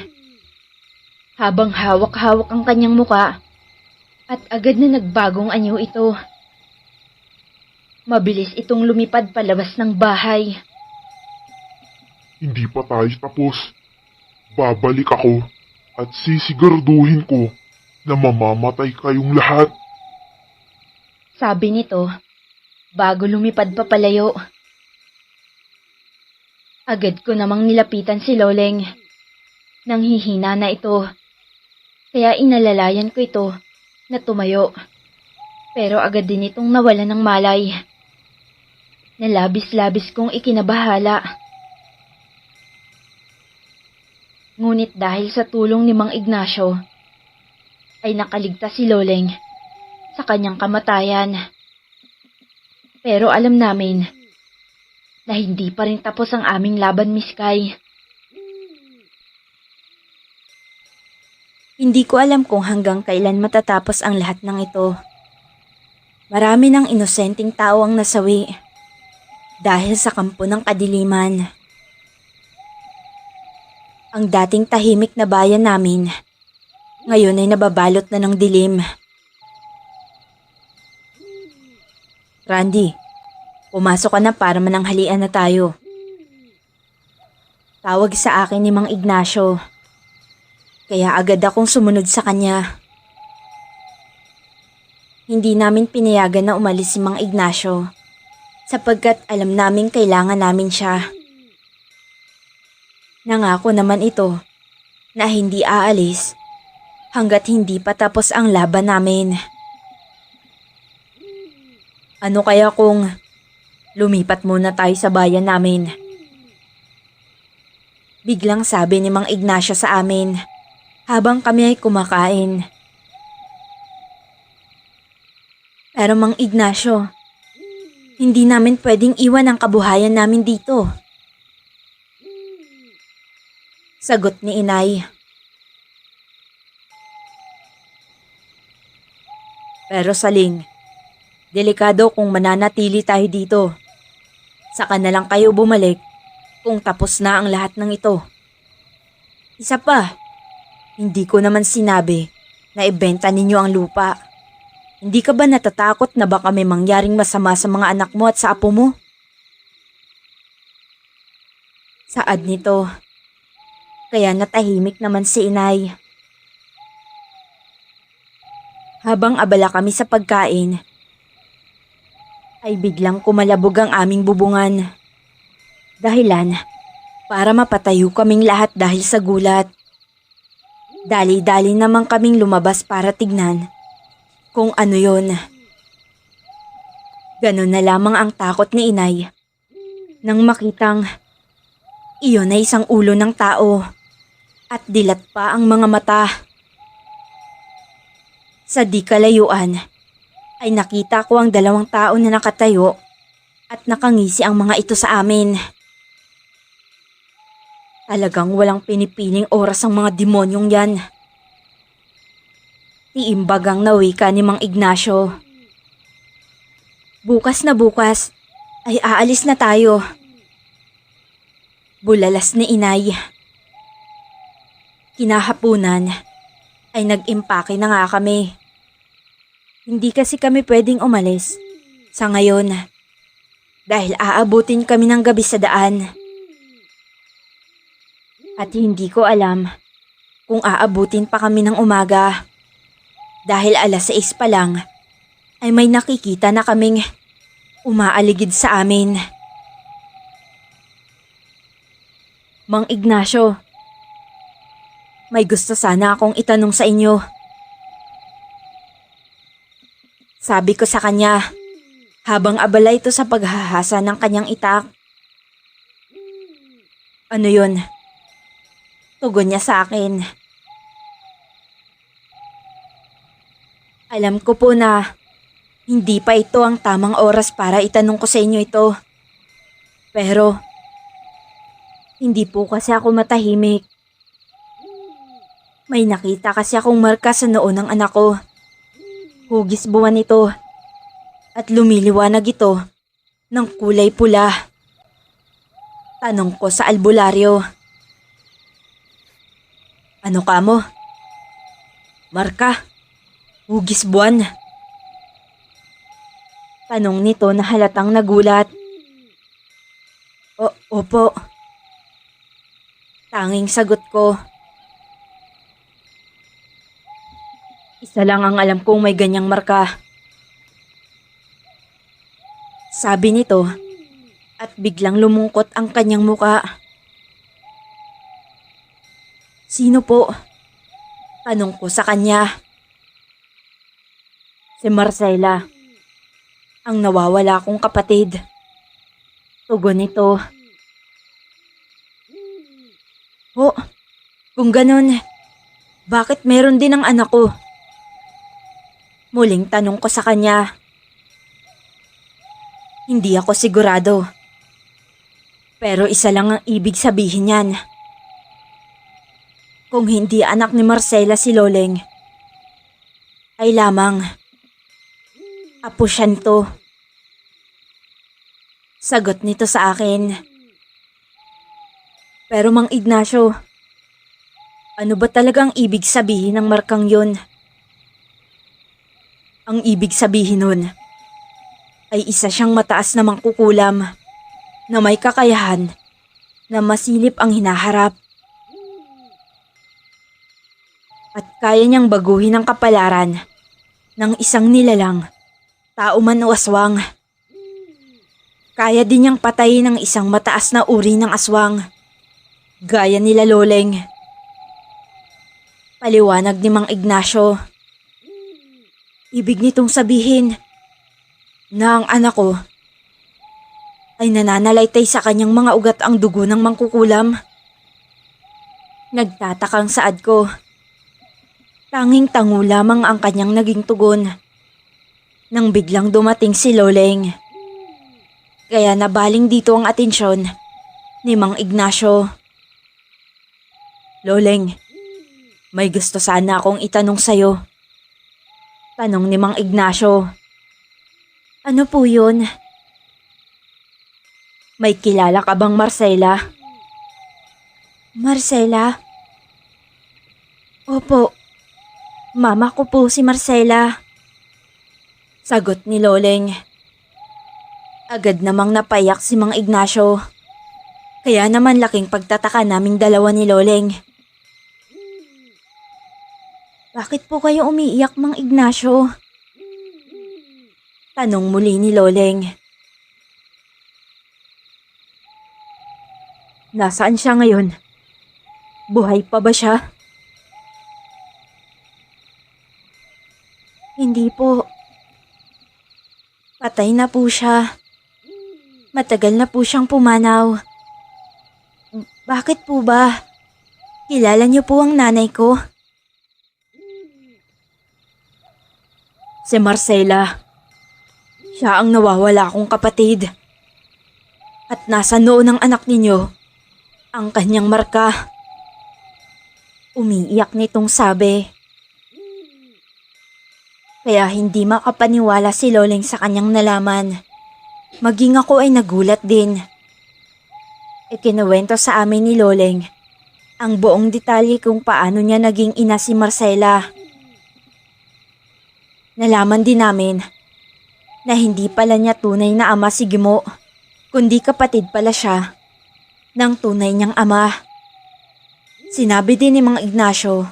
Habang hawak-hawak ang kanyang muka at agad na nagbagong anyo ito. Mabilis itong lumipad palabas ng bahay. Hindi pa tayo tapos. Babalik ako at sisiguraduhin ko na mamamatay kayong lahat. Sabi nito, bago lumipad pa palayo. Agad ko namang nilapitan si Loleng. Nanghihina na ito. Kaya inalalayan ko ito na tumayo. Pero agad din itong nawalan ng malay. Nalabis-labis kong ikinabahala. Ngunit dahil sa tulong ni Mang Ignacio, ay nakaligtas si Loleng sa kanyang kamatayan. Pero alam namin na hindi pa rin tapos ang aming laban, Miss Kay. Hindi ko alam kung hanggang kailan matatapos ang lahat ng ito. Marami ng inosenteng tao ang nasawi dahil sa kampo ng kadiliman. Ang dating tahimik na bayan namin, ngayon ay nababalot na ng dilim. Randy, pumasok ka na para mananghalian na tayo. Tawag sa akin ni Mang Ignacio, kaya agad akong sumunod sa kanya. Hindi namin pinayagan na umalis si Mang Ignacio sapagkat alam naming kailangan namin siya. Nangako naman ito na hindi aalis hanggat hindi pa tapos ang laban namin. Ano kaya kung lumipat muna tayo sa bayan namin? Biglang sabi ni Mang Ignacio sa amin habang kami ay kumakain. Pero Mang Ignacio, hindi namin pwedeng iwan ang kabuhayan namin dito. Sagot ni Inay. Pero Saling, delikado kung mananatili tayo dito. Saka na lang kayo bumalik kung tapos na ang lahat ng ito. Isa pa, hindi ko naman sinabi na ibenta ninyo ang lupa. Hindi ka ba natatakot na baka may mangyaring masama sa mga anak mo at sa apo mo? Saad nito. Kaya natahimik naman si Inay. Habang abala kami sa pagkain, ay biglang kumalabog ang aming bubungan. Dahilan para mapatayo kaming lahat dahil sa gulat. Dali-dali naman kaming lumabas para tignan kung ano yon. Ganon na lamang ang takot ni Inay nang makitang iyon ay isang ulo ng tao. At dilat pa ang mga mata. Sa di kalayuan ay nakita ko ang dalawang tao na nakatayo at nakangisi ang mga ito sa amin. Talagang walang pinipiling oras ang mga demonyong yan. Tiimbag ang nawika ni Mang Ignacio. Bukas na bukas ay aalis na tayo. Bulalas ni inay. Kinahapunan ay nag-impake na nga kami. Hindi kasi kami pwedeng umalis sa ngayon dahil aabutin kami ng gabi sa daan. At hindi ko alam kung aabutin pa kami ng umaga dahil 6:00 pa lang ay may nakikita na kaming umaaligid sa amin. Mang Ignacio, may gusto sana akong itanong sa inyo. Sabi ko sa kanya habang abala ito sa paghahasa ng kanyang itak. Ano yun? Tugon niya sa akin. Alam ko po na hindi pa ito ang tamang oras para itanong ko sa inyo ito. Pero hindi po kasi ako matahimik. May nakita kasi akong marka sa noo ng anak ko. Hugis buwan ito at lumiliwanag ito ng kulay pula. Tanong ko sa albularyo. Ano ka mo? Marka? Hugis buwan? Tanong nito na halatang nagulat. Opo. Tanging sagot ko. Isa lang ang alam kong may ganyang marka. Sabi nito at biglang lumungkot ang kanyang muka. Sino po? Tanong ko sa kanya. Si Marcela, ang nawawala kong kapatid. Tugon nito. Kung ganun, bakit meron din ang anak ko? Muling tanong ko sa kanya. Hindi ako sigurado. Pero isa lang ang ibig sabihin niyan. Kung hindi anak ni Marcela si Loleng, ay lamang apo siya nito. Sagot nito sa akin. Pero Mang Ignacio, ano ba talagang ibig sabihin ng markang yun? Ang ibig sabihin nun ay isa siyang mataas na mangkukulam na may kakayahan na masilip ang hinaharap. At kaya niyang baguhin ang kapalaran ng isang nilalang, tao man o aswang. Kaya din niyang patayin ng isang mataas na uri ng aswang, gaya nila Loleng. Paliwanag ni Mang Ignacio. Ibig nitong sabihin na ang anak ko ay nananalaytay sa kanyang mga ugat ang dugo ng mangkukulam. Nagtatakang saad ko. Tanging tango lamang ang kanyang naging tugon nang biglang dumating si Loleng. Kaya nabaling dito ang atensyon ni Mang Ignacio. Loleng, may gusto sana akong itanong sa'yo. Tanong ni Mang Ignacio. Ano po yun? May kilala ka bang Marcela? Marcela? Opo, mama ko po si Marcela. Sagot ni Loleng. Agad namang napayak si Mang Ignacio. Kaya naman laking pagtataka naming dalawa ni Loleng. Bakit po kayo umiiyak, Mang Ignacio? Tanong muli ni Loleng. Nasaan siya ngayon? Buhay pa ba siya? Hindi po. Patay na po siya. Matagal na po siyang pumanaw. Bakit po ba? Kilala niyo po ang nanay ko? Si Marcela. Siya ang nawawala kong kapatid. At nasa noo ng anak ninyo ang kanyang marka. Umiiyak nitong sabi. Kaya hindi makapaniwala si Loleng sa kanyang nalaman. Maging ako ay nagulat din. Ikinuwento sa amin ni Loleng ang buong detalye kung paano niya naging ina si Marcela. Nalaman din namin na hindi pala niya tunay na ama si Gimo, kundi kapatid pala siya ng tunay niyang ama. Sinabi din ni Mang Ignacio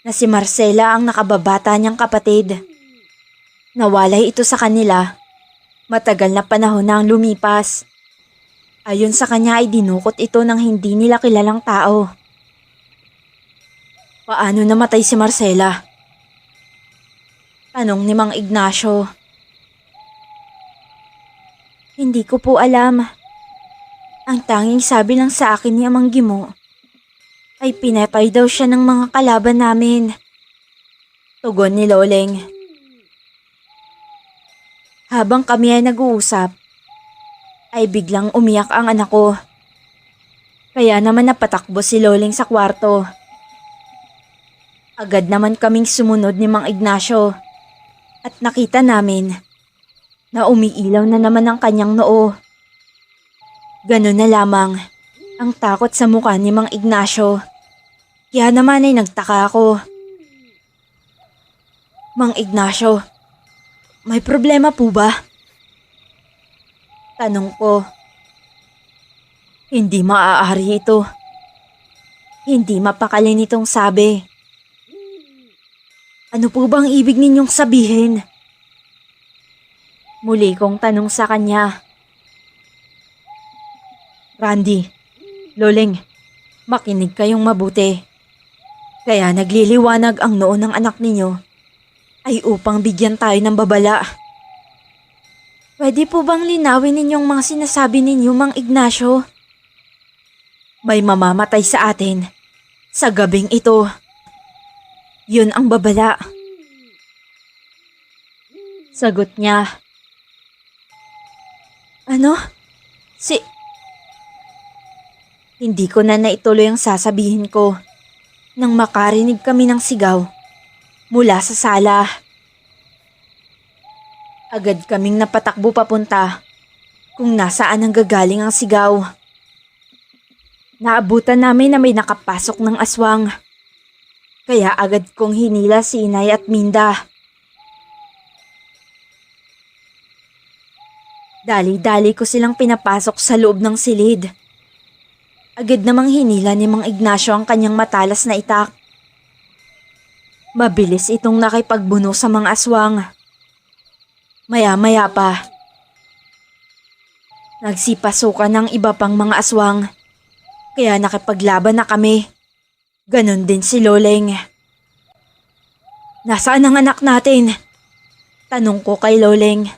na si Marcela ang nakababata niyang kapatid. Nawalay ito sa kanila. Matagal na panahon na ang lumipas. Ayon sa kanya ay dinukot ito ng hindi nila kilalang tao. Paano namatay si Marcela? Tanong ni Mang Ignacio. Hindi ko po alam. Ang tanging sabi lang sa akin ni Amang Gimo ay pinatay daw siya ng mga kalaban namin. Tugon ni Loleng. Habang kami ay nag-uusap, ay biglang umiyak ang anak ko. Kaya naman napatakbo si Loleng sa kwarto. Agad naman kaming sumunod ni Mang Ignacio at nakita namin na umiilaw na naman ang kanyang noo. Ganun na lamang ang takot sa mukha ni Mang Ignacio. Kaya naman ay nagtaka ako. Mang Ignacio, may problema po ba? Tanong ko. Hindi maaari ito. Hindi mapakali nitong sabi. Ano po bang ibig ninyong sabihin? Muli kong tanong sa kanya. Randy, Loleng, makinig kayong mabuti. Kaya nagliliwanag ang noo ng anak ninyo ay upang bigyan tayo ng babala. Pwede po bang linawin ninyong mga sinasabi ninyo, Mang Ignacio? May mamamatay sa atin sa gabing ito. Yun ang babala. Sagot niya. Ano? Hindi ko na naituloy ang sasabihin ko nang makarinig kami ng sigaw mula sa sala. Agad kaming napatakbo papunta kung nasaan ang gagaling ang sigaw. Naabutan namin na may nakapasok ng aswang. Kaya agad kong hinila si Inay at Minda. Dali-dali ko silang pinapasok sa loob ng silid. Agad namang hinila ni Mang Ignacio ang kanyang matalas na itak. Mabilis itong nakipagbuno sa mga aswang. Maya-maya pa, nagsipasukan ng iba pang mga aswang. Kaya nakipaglaban na kami. Ganon din si Loleng. Nasaan ang anak natin? Tanong ko kay Loleng.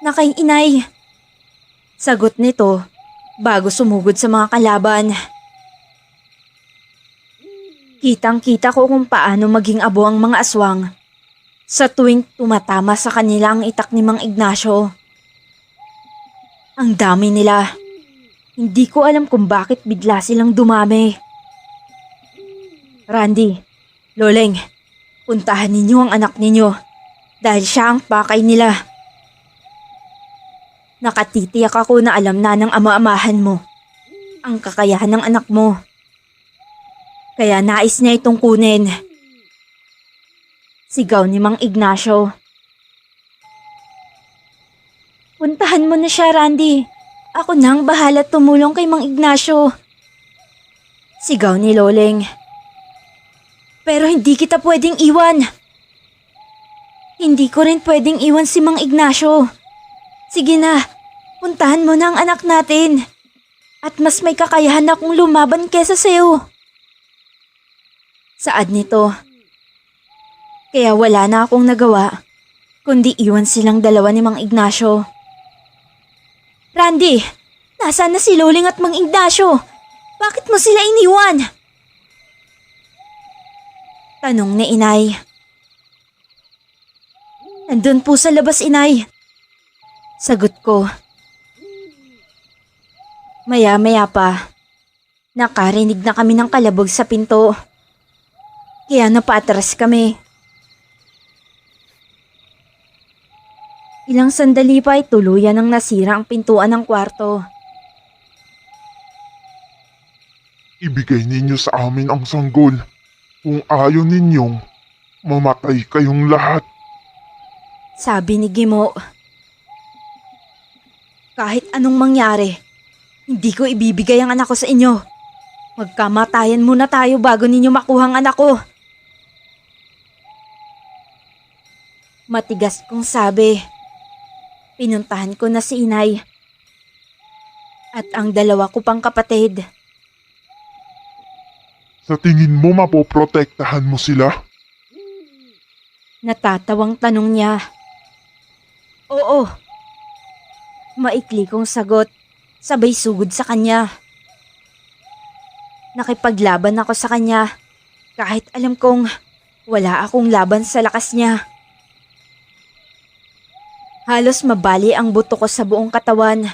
Na kay Inay. Sagot nito bago sumugod sa mga kalaban. Kitang-kita ko kung paano maging abo ang mga aswang sa tuwing tumatama sa kanila ang itak ni Mang Ignacio. Ang dami nila. Hindi ko alam kung bakit bigla silang dumami. Randy, Loleng, puntahan ninyo ang anak ninyo dahil siya ang pakay nila. Nakatitiyak ako na alam na ng ama-amahan mo ang kakayahan ng anak mo. Kaya nais niya itong kunin. Sigaw ni Mang Ignacio. Puntahan mo na siya, Randy. Ako na ang bahala tumulong kay Mang Ignacio. Sigaw ni Loleng. Pero hindi kita pwedeng iwan. Hindi ko rin pwedeng iwan si Mang Ignacio. Sige na, puntahan mo na ang anak natin. At mas may kakayahan akong lumaban kesa sa'yo. Saad nito. Kaya wala na akong nagawa, kundi iwan silang dalawa ni Mang Ignacio. Randy, nasaan na si Loleng at Mang Ignacio? Bakit mo sila iniwan? Tanong ni Inay. Nandun po sa labas, Inay. Sagot ko. Maya-maya pa, nakarinig na kami ng kalabog sa pinto. Kaya napaatras kami. Ilang sandali pa ay tuluyan ang nasira ang pintuan ng kwarto. ibigay ninyo sa amin ang sanggol. Kung ayaw ninyong, mamatay kayong lahat. Sabi ni Gimo. Kahit anong mangyari, hindi ko ibibigay ang anak ko sa inyo. Magkamatayan muna tayo bago ninyo makuha ang anak ko. Matigas kong sabi. Pinuntahan ko na si inay. At ang dalawa ko pang kapatid. Sa tingin mo mapoprotektahan mo sila? Natatawang tanong niya. Oo. Maikli kong sagot, sabay sugod sa kanya. Nakipaglaban ako sa kanya kahit alam kong wala akong laban sa lakas niya. Halos mabali ang buto ko sa buong katawan.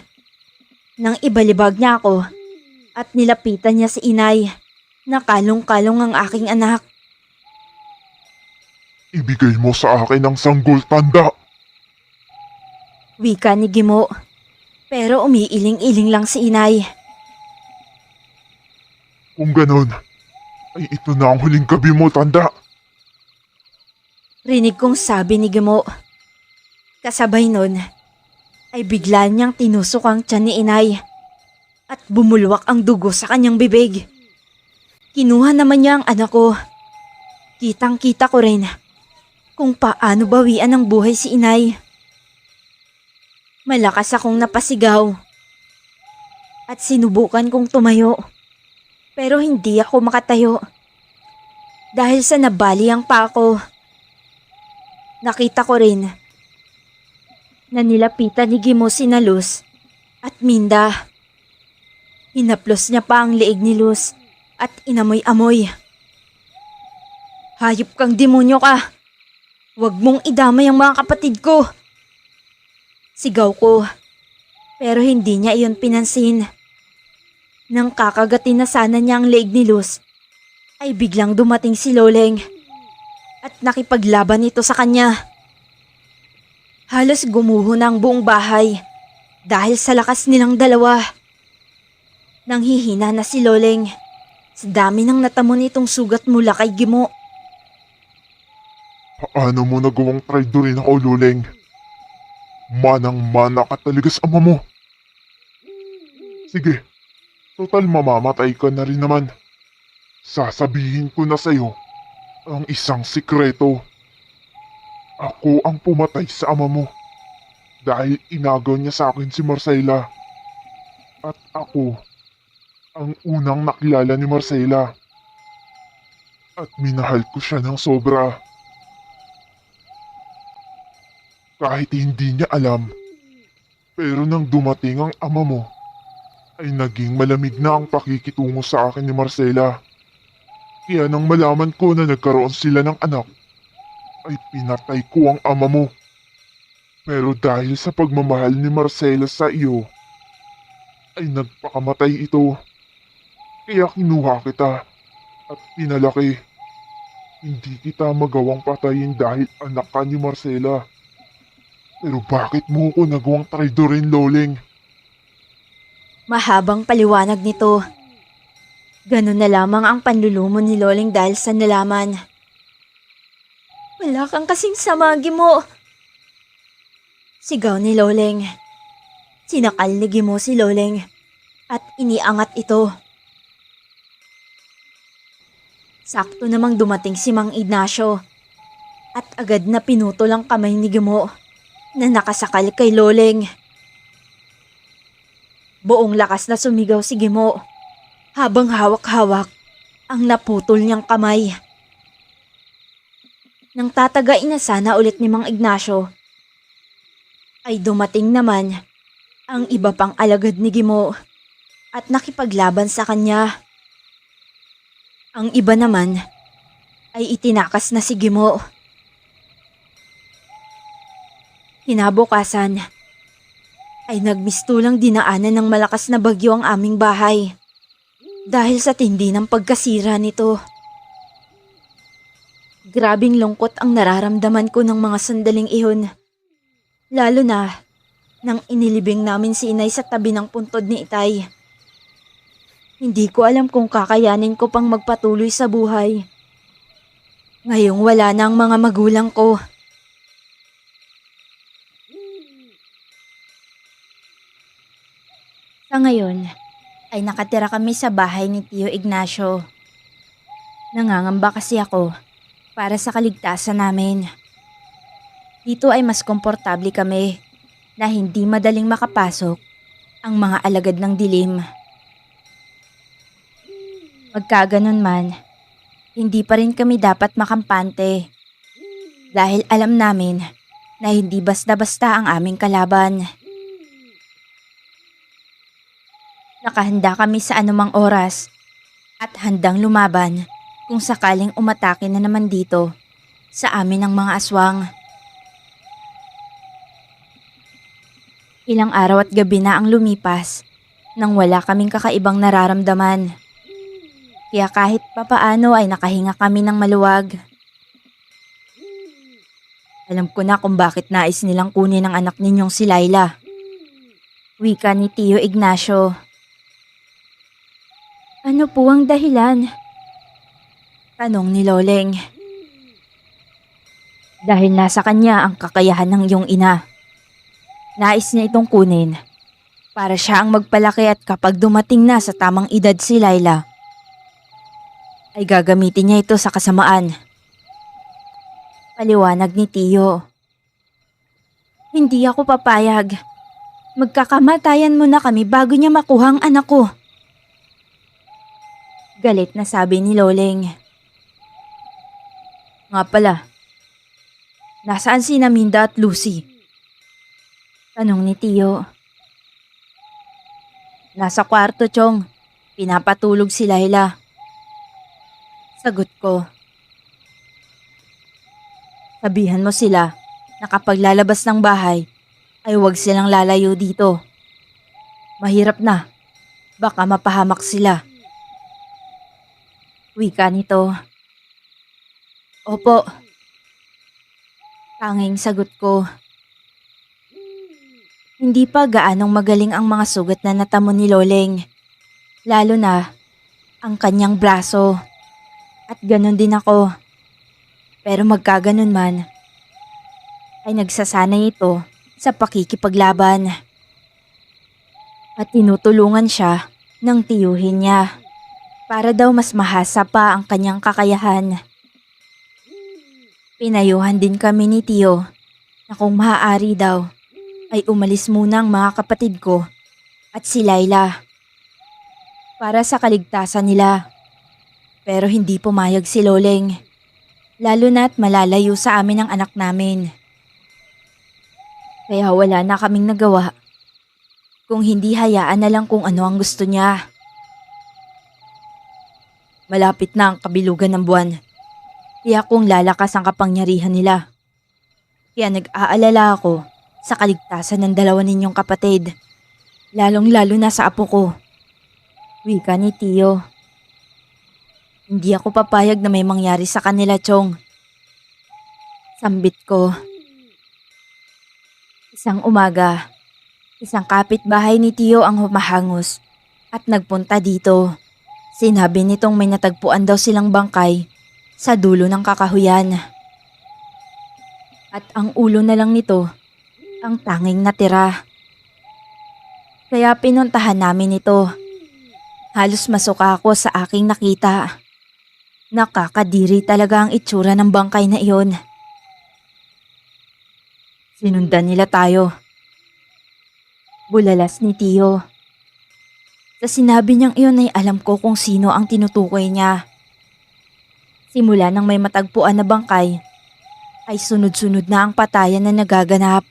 Nang ibalibag niya ako at nilapitan niya si inay na kalong-kalong ang aking anak. Ibigay mo sa akin ang sanggol, tanda. Wika ni Gimo, pero umiiling-iling lang si inay. Kung ganon, ay ito na ang huling gabi mo, tanda. Rinig kong sabi ni Gimo. Kasabay nun, ay bigla niyang tinusok ang tiyan ni inay at bumulwak ang dugo sa kanyang bibig. Kinuha naman niya ang anak ko. Kitang-kita ko rin kung paano bawian ng buhay si inay. Malakas akong napasigaw at sinubukan kong tumayo pero hindi ako makatayo dahil sa nabali ang paa ko. Nakita ko rin na nilapitan ni Gimo sina Luz at Minda. Hinaplos niya pa ang leeg ni Luz at inamoy-amoy. Hayop kang demonyo ka! Huwag mong idamay ang mga kapatid ko! Sigaw ko, pero hindi niya iyon pinansin. Nang kakagatin na sana niya ang leeg ni Luz, ay biglang dumating si Loleng at nakipaglaban ito sa kanya. Halos gumuho na ang buong bahay dahil sa lakas nilang dalawa. Nanghihina na si Loleng sa dami ng natamo nitong sugat mula kay Gimo. Paano mo nagawang traidorin ako, Loleng? Manang-mana ka talaga sa ama mo. Sige, total mamamatay ka na rin naman. Sasabihin ko na sa'yo ang isang sikreto. Ako ang pumatay sa ama mo dahil inagaw niya sa akin si Marcela. At ako ang unang nakilala ni Marcela. At minahal ko siya ng sobra. Kahit hindi niya alam, pero nang dumating ang ama mo, ay naging malamig na ang pakikitungo sa akin ni Marcela. Kaya nang malaman ko na nagkaroon sila ng anak, ay pinatay ko ang ama mo. Pero dahil sa pagmamahal ni Marcela sa iyo, ay nagpakamatay ito. Kaya kinuha kita at pinalaki. Hindi kita magawang patayin dahil anak ka ni Marcela. Pero bakit mo ko nagawang traidorin, Loleng? Mahabang paliwanag nito. Ganun na lamang ang panlulumo ni Loleng dahil sa nalaman. Wala kang kasing sama, Gimo. Sigaw ni Loleng. Sinakal ni Gimo si Loleng at iniangat ito. Sakto namang dumating si Mang Ignacio at agad na pinutol ang kamay ni Gimo na nakasakal kay Loleng. Buong lakas na sumigaw si Gimo habang hawak-hawak ang naputol niyang kamay. Nang tatagain na sana ulit ni Mang Ignacio, ay dumating naman ang iba pang alagad ni Gimo at nakipaglaban sa kanya. Ang iba naman ay itinakas na si Gimo. Kinabukasan ay nagmistulang dinaanan ng malakas na bagyo ang aming bahay dahil sa tindi ng pagkasira nito. Grabing lungkot ang nararamdaman ko ng mga sandaling iyon, lalo na nang inilibing namin si inay sa tabi ng puntod ni Itay. Hindi ko alam kung kakayanin ko pang magpatuloy sa buhay. Ngayong wala na ang mga magulang ko. Sa ngayon, ay nakatira kami sa bahay ni Tio Ignacio. Nangangamba kasi ako para sa kaligtasan namin. Dito ay mas komportable kami na hindi madaling makapasok ang mga alagad ng dilim. Magkaganon man, hindi pa rin kami dapat makampante dahil alam namin na hindi basta-basta ang aming kalaban. Nakahanda kami sa anumang oras at handang lumaban kung sakaling umatake na naman dito sa amin ng mga aswang. Ilang araw at gabi na ang lumipas nang wala kaming kakaibang nararamdaman. Kaya kahit papaano ay nakahinga kami ng maluwag. Alam ko na kung bakit nais nilang kunin ang anak ninyong si Laila. Wika ni Tio Ignacio. Ano po ang dahilan? Tanong ni Loleng. Dahil nasa kanya ang kakayahan ng iyong ina. Nais niya itong kunin para siya ang magpalaki at kapag dumating na sa tamang edad si Laila, ay gagamitin niya ito sa kasamaan. Paliwanag ni Tio. Hindi ako papayag. Magkakamatayan muna kami bago niya makuha ang anak ko. Galit na sabi ni Loleng. Nga pala, nasaan si Naminda at Lucy? Tanong ni Tio. Nasa kwarto, Chong. Pinapatulog si Laila. Sagot ko. Sabihan mo sila na kapag lalabas ng bahay ay huwag silang lalayo dito. Mahirap na. Baka mapahamak sila. Wika nito. Opo. Tanging sagot ko. Hindi pa gaanong magaling ang mga sugat na natamo ni Loleng. Lalo na ang kanyang braso. At ganon din ako. Pero magkaganon man, ay nagsasanay ito sa pakikipaglaban. At tinutulungan siya ng tiyuhin niya para daw mas mahasa pa ang kanyang kakayahan. Pinayuhan din kami ni Tio na kung maaari daw ay umalis muna ang mga kapatid ko at si Laila para sa kaligtasan nila. Pero hindi pumayag si Loleng, lalo na't malalayo sa amin ang anak namin. Kaya wala na kaming nagawa kung hindi hayaan na lang kung ano ang gusto niya. Malapit na ang kabilugan ng buwan, kaya kung lalakas ang kapangyarihan nila. Kaya nag-aalala ako sa kaligtasan ng dalawa ninyong kapatid, lalong-lalo na sa apo ko. Wika ni Tio. Hindi ako papayag na may mangyari sa kanila, Chong. Sambit ko. Isang umaga, isang kapitbahay ni Tio ang humahangos at nagpunta dito. Sinabi nitong may natagpuan daw silang bangkay sa dulo ng kakahuyan. At ang ulo na lang nito ang tanging natira. Kaya pinuntahan namin ito. Halos masuka ako sa aking nakita. Nakakadiri talaga ang itsura ng bangkay na iyon. Sinundan nila tayo. Bulalas ni Tio. Sa sinabi niyang iyon ay alam ko kung sino ang tinutukoy niya. Simula nang may matagpuan na bangkay, ay sunod-sunod na ang patayan na nagaganap.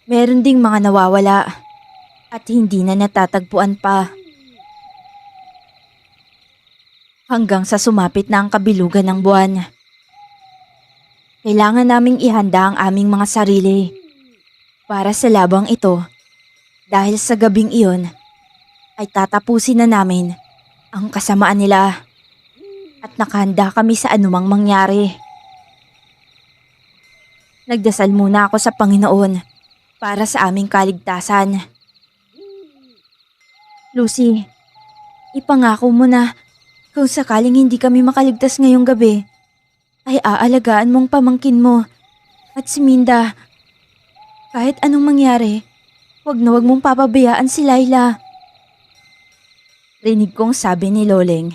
Meron ding mga nawawala at hindi na natatagpuan pa. Hanggang sa sumapit na ang kabilugan ng buwan. Kailangan naming ihanda ang aming mga sarili para sa labang ito dahil sa gabing iyon ay tatapusin na namin ang kasamaan nila at nakahanda kami sa anumang mangyari. Nagdasal muna ako sa Panginoon para sa aming kaligtasan. Lucy, ipangako mo na kung sakaling hindi kami makaligtas ngayong gabi, ay aalagaan mong pamangkin mo at si Minda. Kahit anong mangyari, wag na wag mong papabayaan si Laila. Rinig kong sabi ni Loleng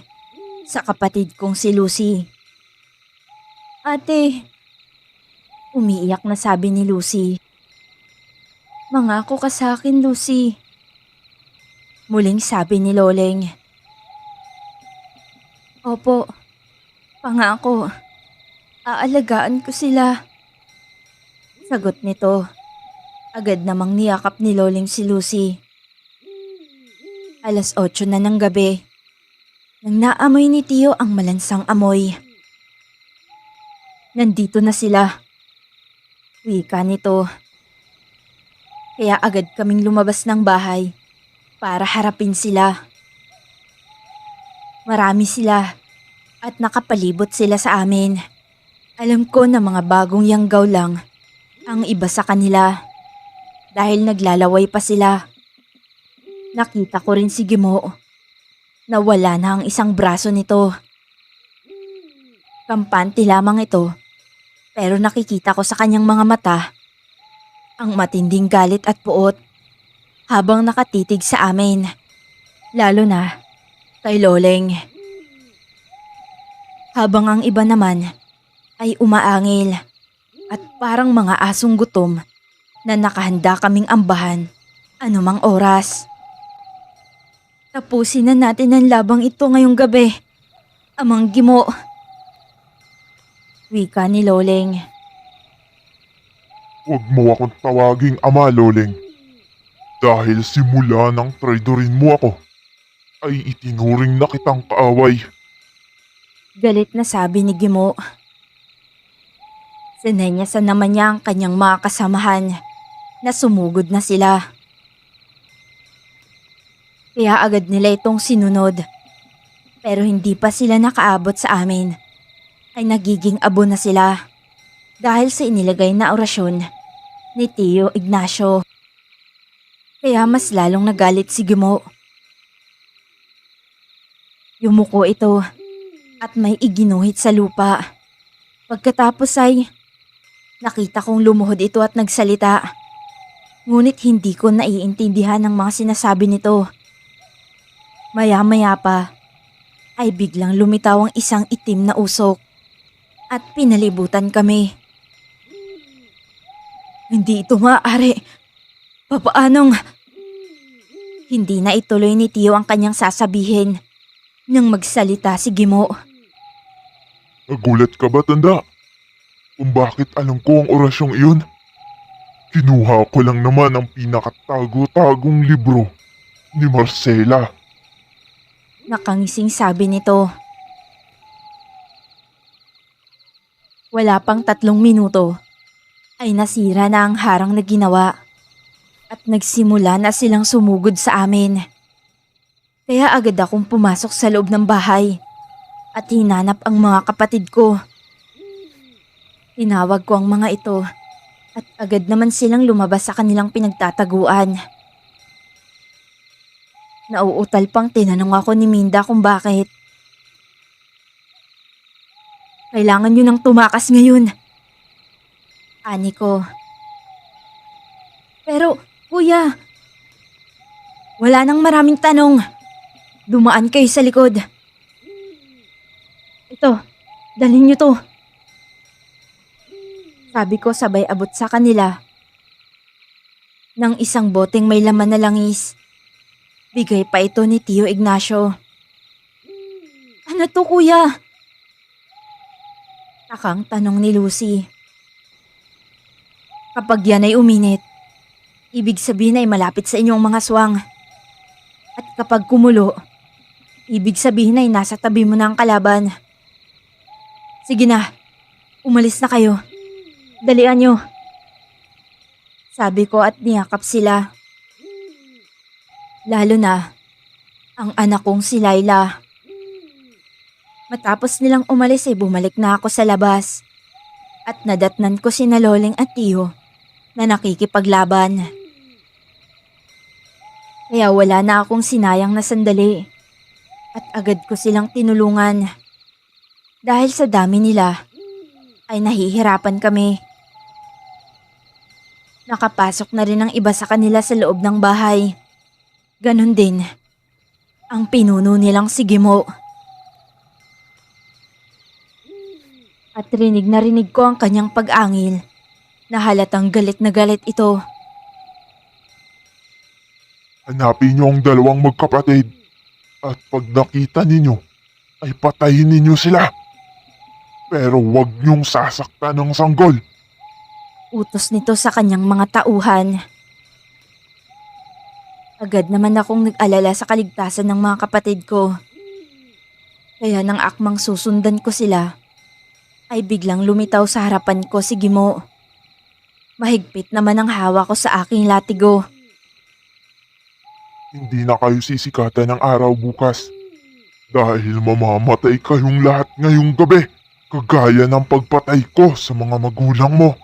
sa kapatid kong si Lucy. Ate, umiiyak na sabi ni Lucy. Mangako ka sa akin, Lucy. Muling sabi ni Loleng. Opo, pangako. Aalagaan ko sila. Sagot nito. Agad namang niyakap ni Loleng si Lucy. 8:00 na ng gabi. Nang naamoy ni Tio ang malansang amoy. Nandito na sila. Wika nito. Kaya agad kaming lumabas ng bahay para harapin sila. Marami sila at nakapalibot sila sa amin. Alam ko na mga bagong yanggaw lang ang iba sa kanila dahil naglalaway pa sila. Nakita ko rin si Gimo na wala na ang isang braso nito. Kampante lamang ito pero nakikita ko sa kanyang mga mata ang matinding galit at puot habang nakatitig sa amin. Lalo na kay Loleng. Habang ang iba naman ay umaangil at parang mga asong gutom na nakahanda kaming ambahan anumang oras. Tapusin na natin ang labang ito ngayong gabi, Amang Gimo. Wika ni Loleng. Huwag mo akong tawaging ama, Loleng. Dahil simula nang traidorin mo ako, ay itinuring na kitang kaaway. Galit na sabi ni Gimo. Sinenyasan naman niya ang kanyang mga kasamahan na sumugod na sila. Kaya agad nila itong sinunod. Pero hindi pa sila nakaabot sa amin ay nagiging abo na sila dahil sa inilagay na orasyon ni Tio Ignacio. Kaya mas lalong nagalit si Gimo. Yumuko ito at may iginuhit sa lupa. Pagkatapos ay nakita kong lumuhod ito at nagsalita. Ngunit hindi ko naiintindihan ang mga sinasabi nito. Maya-maya pa ay biglang lumitaw ang isang itim na usok at pinalibutan kami. Hindi ito maaari. Papaanong? Hindi na ituloy ni Tio ang kanyang sasabihin nang magsalita si Gimo. Nagulat ka ba, tanda? Kung bakit alam ko ang orasyong iyon? Kinuha ko lang naman ang pinakatago-tagong libro ni Marcela. Nakangising sabi nito. Wala pang 3 minuto ay nasira na ang harang na ginawa at nagsimula na silang sumugod sa amin. Kaya agad akong pumasok sa loob ng bahay at hinanap ang mga kapatid ko. Tinawag ko ang mga ito at agad naman silang lumabas sa kanilang pinagtataguan. Nauutal pang tinanong ako ni Minda kung bakit. Kailangan nyo nang tumakas ngayon. Ani ko. Pero, kuya, wala nang maraming tanong. Dumaan kayo sa likod. Ito, dalhin nyo to. Sabi ko sabay abot sa kanila ng isang boteng may laman na langis. Bigay pa ito ni Tio Ignacio. Ano to, kuya? Takang tanong ni Lucy. Kapag yan ay uminit, ibig sabihin ay malapit sa inyong mga swang. At kapag kumulo, ibig sabihin ay nasa tabi mo na ang kalaban. Sige na, umalis na kayo. Dalian nyo. Sabi ko at niyakap sila. Lalo na ang anak kong si Laila. Matapos nilang umalis ay bumalik na ako sa labas. At nadatnan ko si Loleng at Tio na nakikipaglaban. Kaya wala na akong sinayang na sandali. at agad ko silang tinulungan. Dahil sa dami nila, ay nahihirapan kami. Nakapasok na rin ang iba sa kanila sa loob ng bahay. Ganon din ang pinuno nilang si Gimo. At rinig na rinig ko ang kanyang pag-angil na halatang galit na galit ito. Hanapin niyo ang dalawang magkapatid at pag nakita ninyo ay patayin ninyo sila. Pero huwag niyong sasaktan ng sanggol. Utos nito sa kanyang mga tauhan. Agad naman akong nag-alala sa kaligtasan ng mga kapatid ko. Kaya nang akmang susundan ko sila, ay biglang lumitaw sa harapan ko si Gimo. Mahigpit naman ang hawak ko sa aking latigo. Hindi na kayo sisikatan ng araw bukas. Dahil mamamatay kayong lahat ngayong gabi. Kagaya ng pagpatay ko sa mga magulang mo.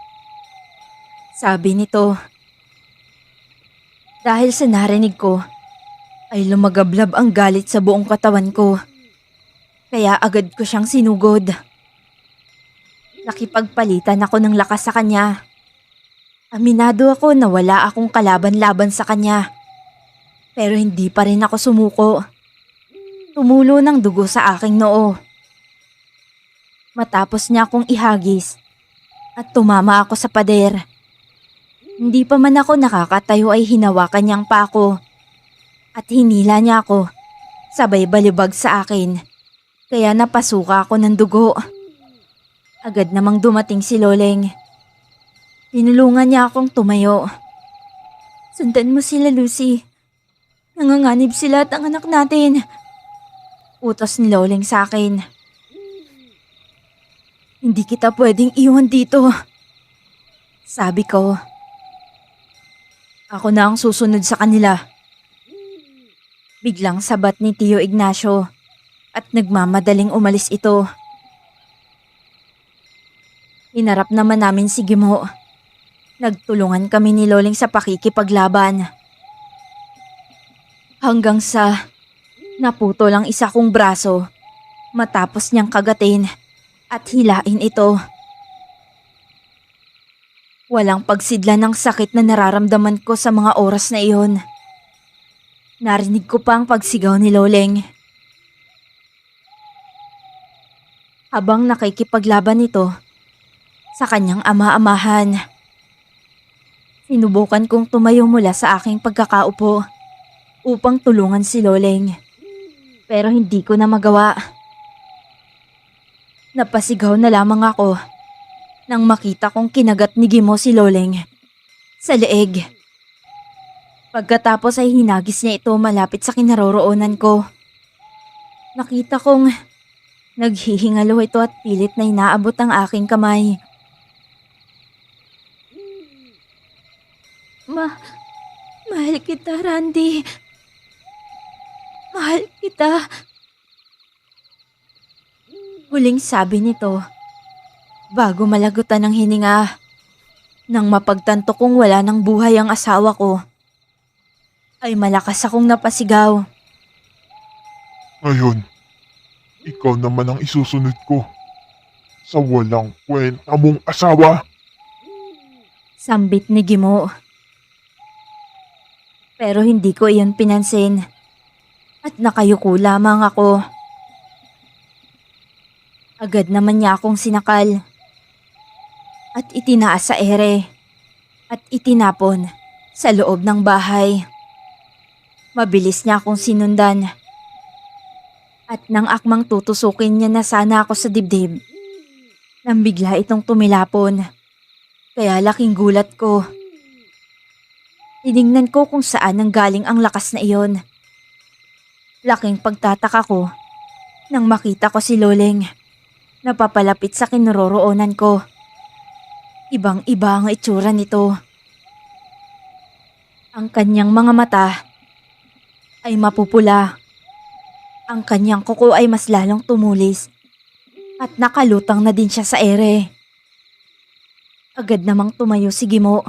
Sabi nito. Dahil sa narinig ko, ay lumagablab ang galit sa buong katawan ko. Kaya agad ko siyang sinugod. Nakipagpalitan ako ng lakas sa kanya. Aminado ako na wala akong kalaban-laban sa kanya. Pero hindi pa rin ako sumuko. Tumulo ng dugo sa aking noo. Matapos niya akong ihagis at tumama ako sa pader. Hindi pa man ako nakakatayo ay hinawakan niyang pa ako at hinila niya ako, sabay balibag sa akin. Kaya napasuka ako ng dugo. Agad namang dumating si Loleng. Tinulungan niya akong tumayo. Sundan mo sila, Lucy. Nanganganib sila at ang anak natin. Utos ni Loleng sa akin. Hindi kita pwedeng iwan dito. Sabi ko. Ako na ang susunod sa kanila. Biglang sabat ni Tio Ignacio at nagmamadaling umalis ito. Hinarap naman namin si Gimo. Nagtulungan kami ni Loleng sa pakikipaglaban. Hanggang sa naputo lang isa kong braso matapos niyang kagatin at hilain ito. Walang pagsidla ng sakit na nararamdaman ko sa mga oras na iyon. Narinig ko pa ang pagsigaw ni Loleng. Habang nakikipaglaban ito sa kanyang ama-amahan. Sinubukan kong tumayo mula sa aking pagkakaupo upang tulungan si Loleng. Pero hindi ko na magawa. Napasigaw na lamang ako nang makita kong kinagat ni Gimo si Loleng sa leeg. Pagkatapos ay hinagis niya ito malapit sa kinaroroonan ko. Nakita kong naghihingalo ito at pilit na inaabot ang aking kamay. Mahal kita, Randy. Mahal kita. Huling sabi nito bago malagutan ng hininga. Nang mapagtanto kong wala ng buhay ang asawa ko, ay malakas akong napasigaw. Ngayon, ikaw naman ang isusunod ko sa walang kwenta mong asawa. Sambit ni Gimo. Pero hindi ko iyon pinansin at nakayuko lamang ako. Agad naman niya akong sinakal at itinaas sa ere at itinapon sa loob ng bahay. Mabilis niya akong sinundan at nang akmang tutusukin niya na sana ako sa dibdib, nang bigla itong tumilapon. Kaya laking gulat ko. Tiningnan ko kung saan nanggaling ang lakas na iyon. Laking pagtataka ko nang makita ko si Loleng napapalapit sa kinaroroonan ko. Ibang-iba ang itsura nito. Ang kanyang mga mata ay mapupula. Ang kanyang kuko ay mas lalong tumulis at nakalutang na din siya sa ere. Agad namang tumayo si Gimo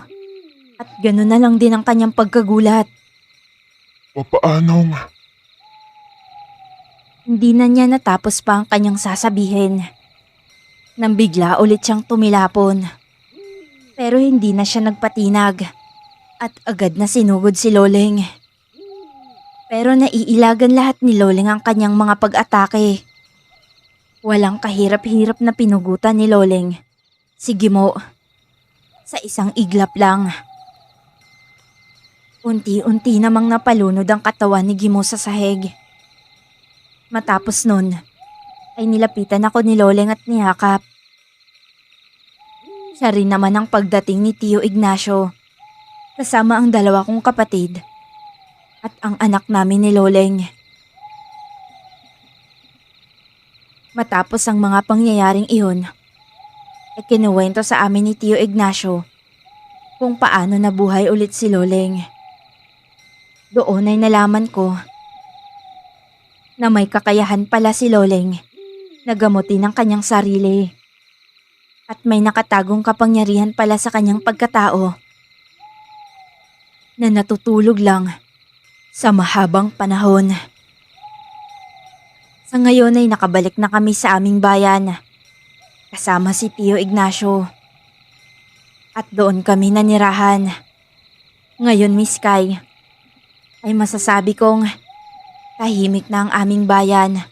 at gano'n na lang din ang kanyang pagkagulat. Papaanong? Hindi na niya natapos pa ang kanyang sasabihin. Nang bigla ulit siyang tumilapon. Pero hindi na siya nagpatinag at agad na sinugod si Loleng. Pero naiilagan lahat ni Loleng ang kanyang mga pag-atake. Walang kahirap-hirap na pinugutan ni Loleng si Gimo sa isang iglap lang. Unti-unti namang napalunod ang katawan ni Gimo sa sahig. Matapos nun, ay nilapitan ako ni Loleng at niyakap. Siya rin naman ang pagdating ni Tio Ignacio, kasama ang dalawa kong kapatid at ang anak namin ni Loleng. Matapos ang mga pangyayaring iyon, ay kinuwento sa amin ni Tio Ignacio kung paano nabuhay ulit si Loleng. Doon ay nalaman ko na may kakayahan pala si Loleng na gamutin ang kanyang sarili. At may nakatagong kapangyarihan pala sa kanyang pagkatao na natutulog lang sa mahabang panahon. Sa ngayon ay nakabalik na kami sa aming bayan kasama si Tio Ignacio. At doon kami nanirahan. Ngayon, Miss Kai, ay masasabi kong tahimik na ang aming bayan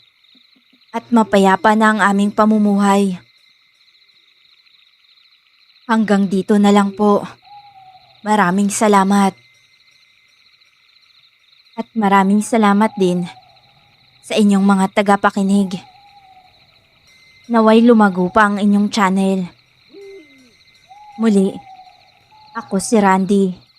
at mapayapa na ang aming pamumuhay. Hanggang dito na lang po. Maraming salamat. At maraming salamat din sa inyong mga tagapakinig. Naway lumago pa ang inyong channel. Muli, ako si Randy.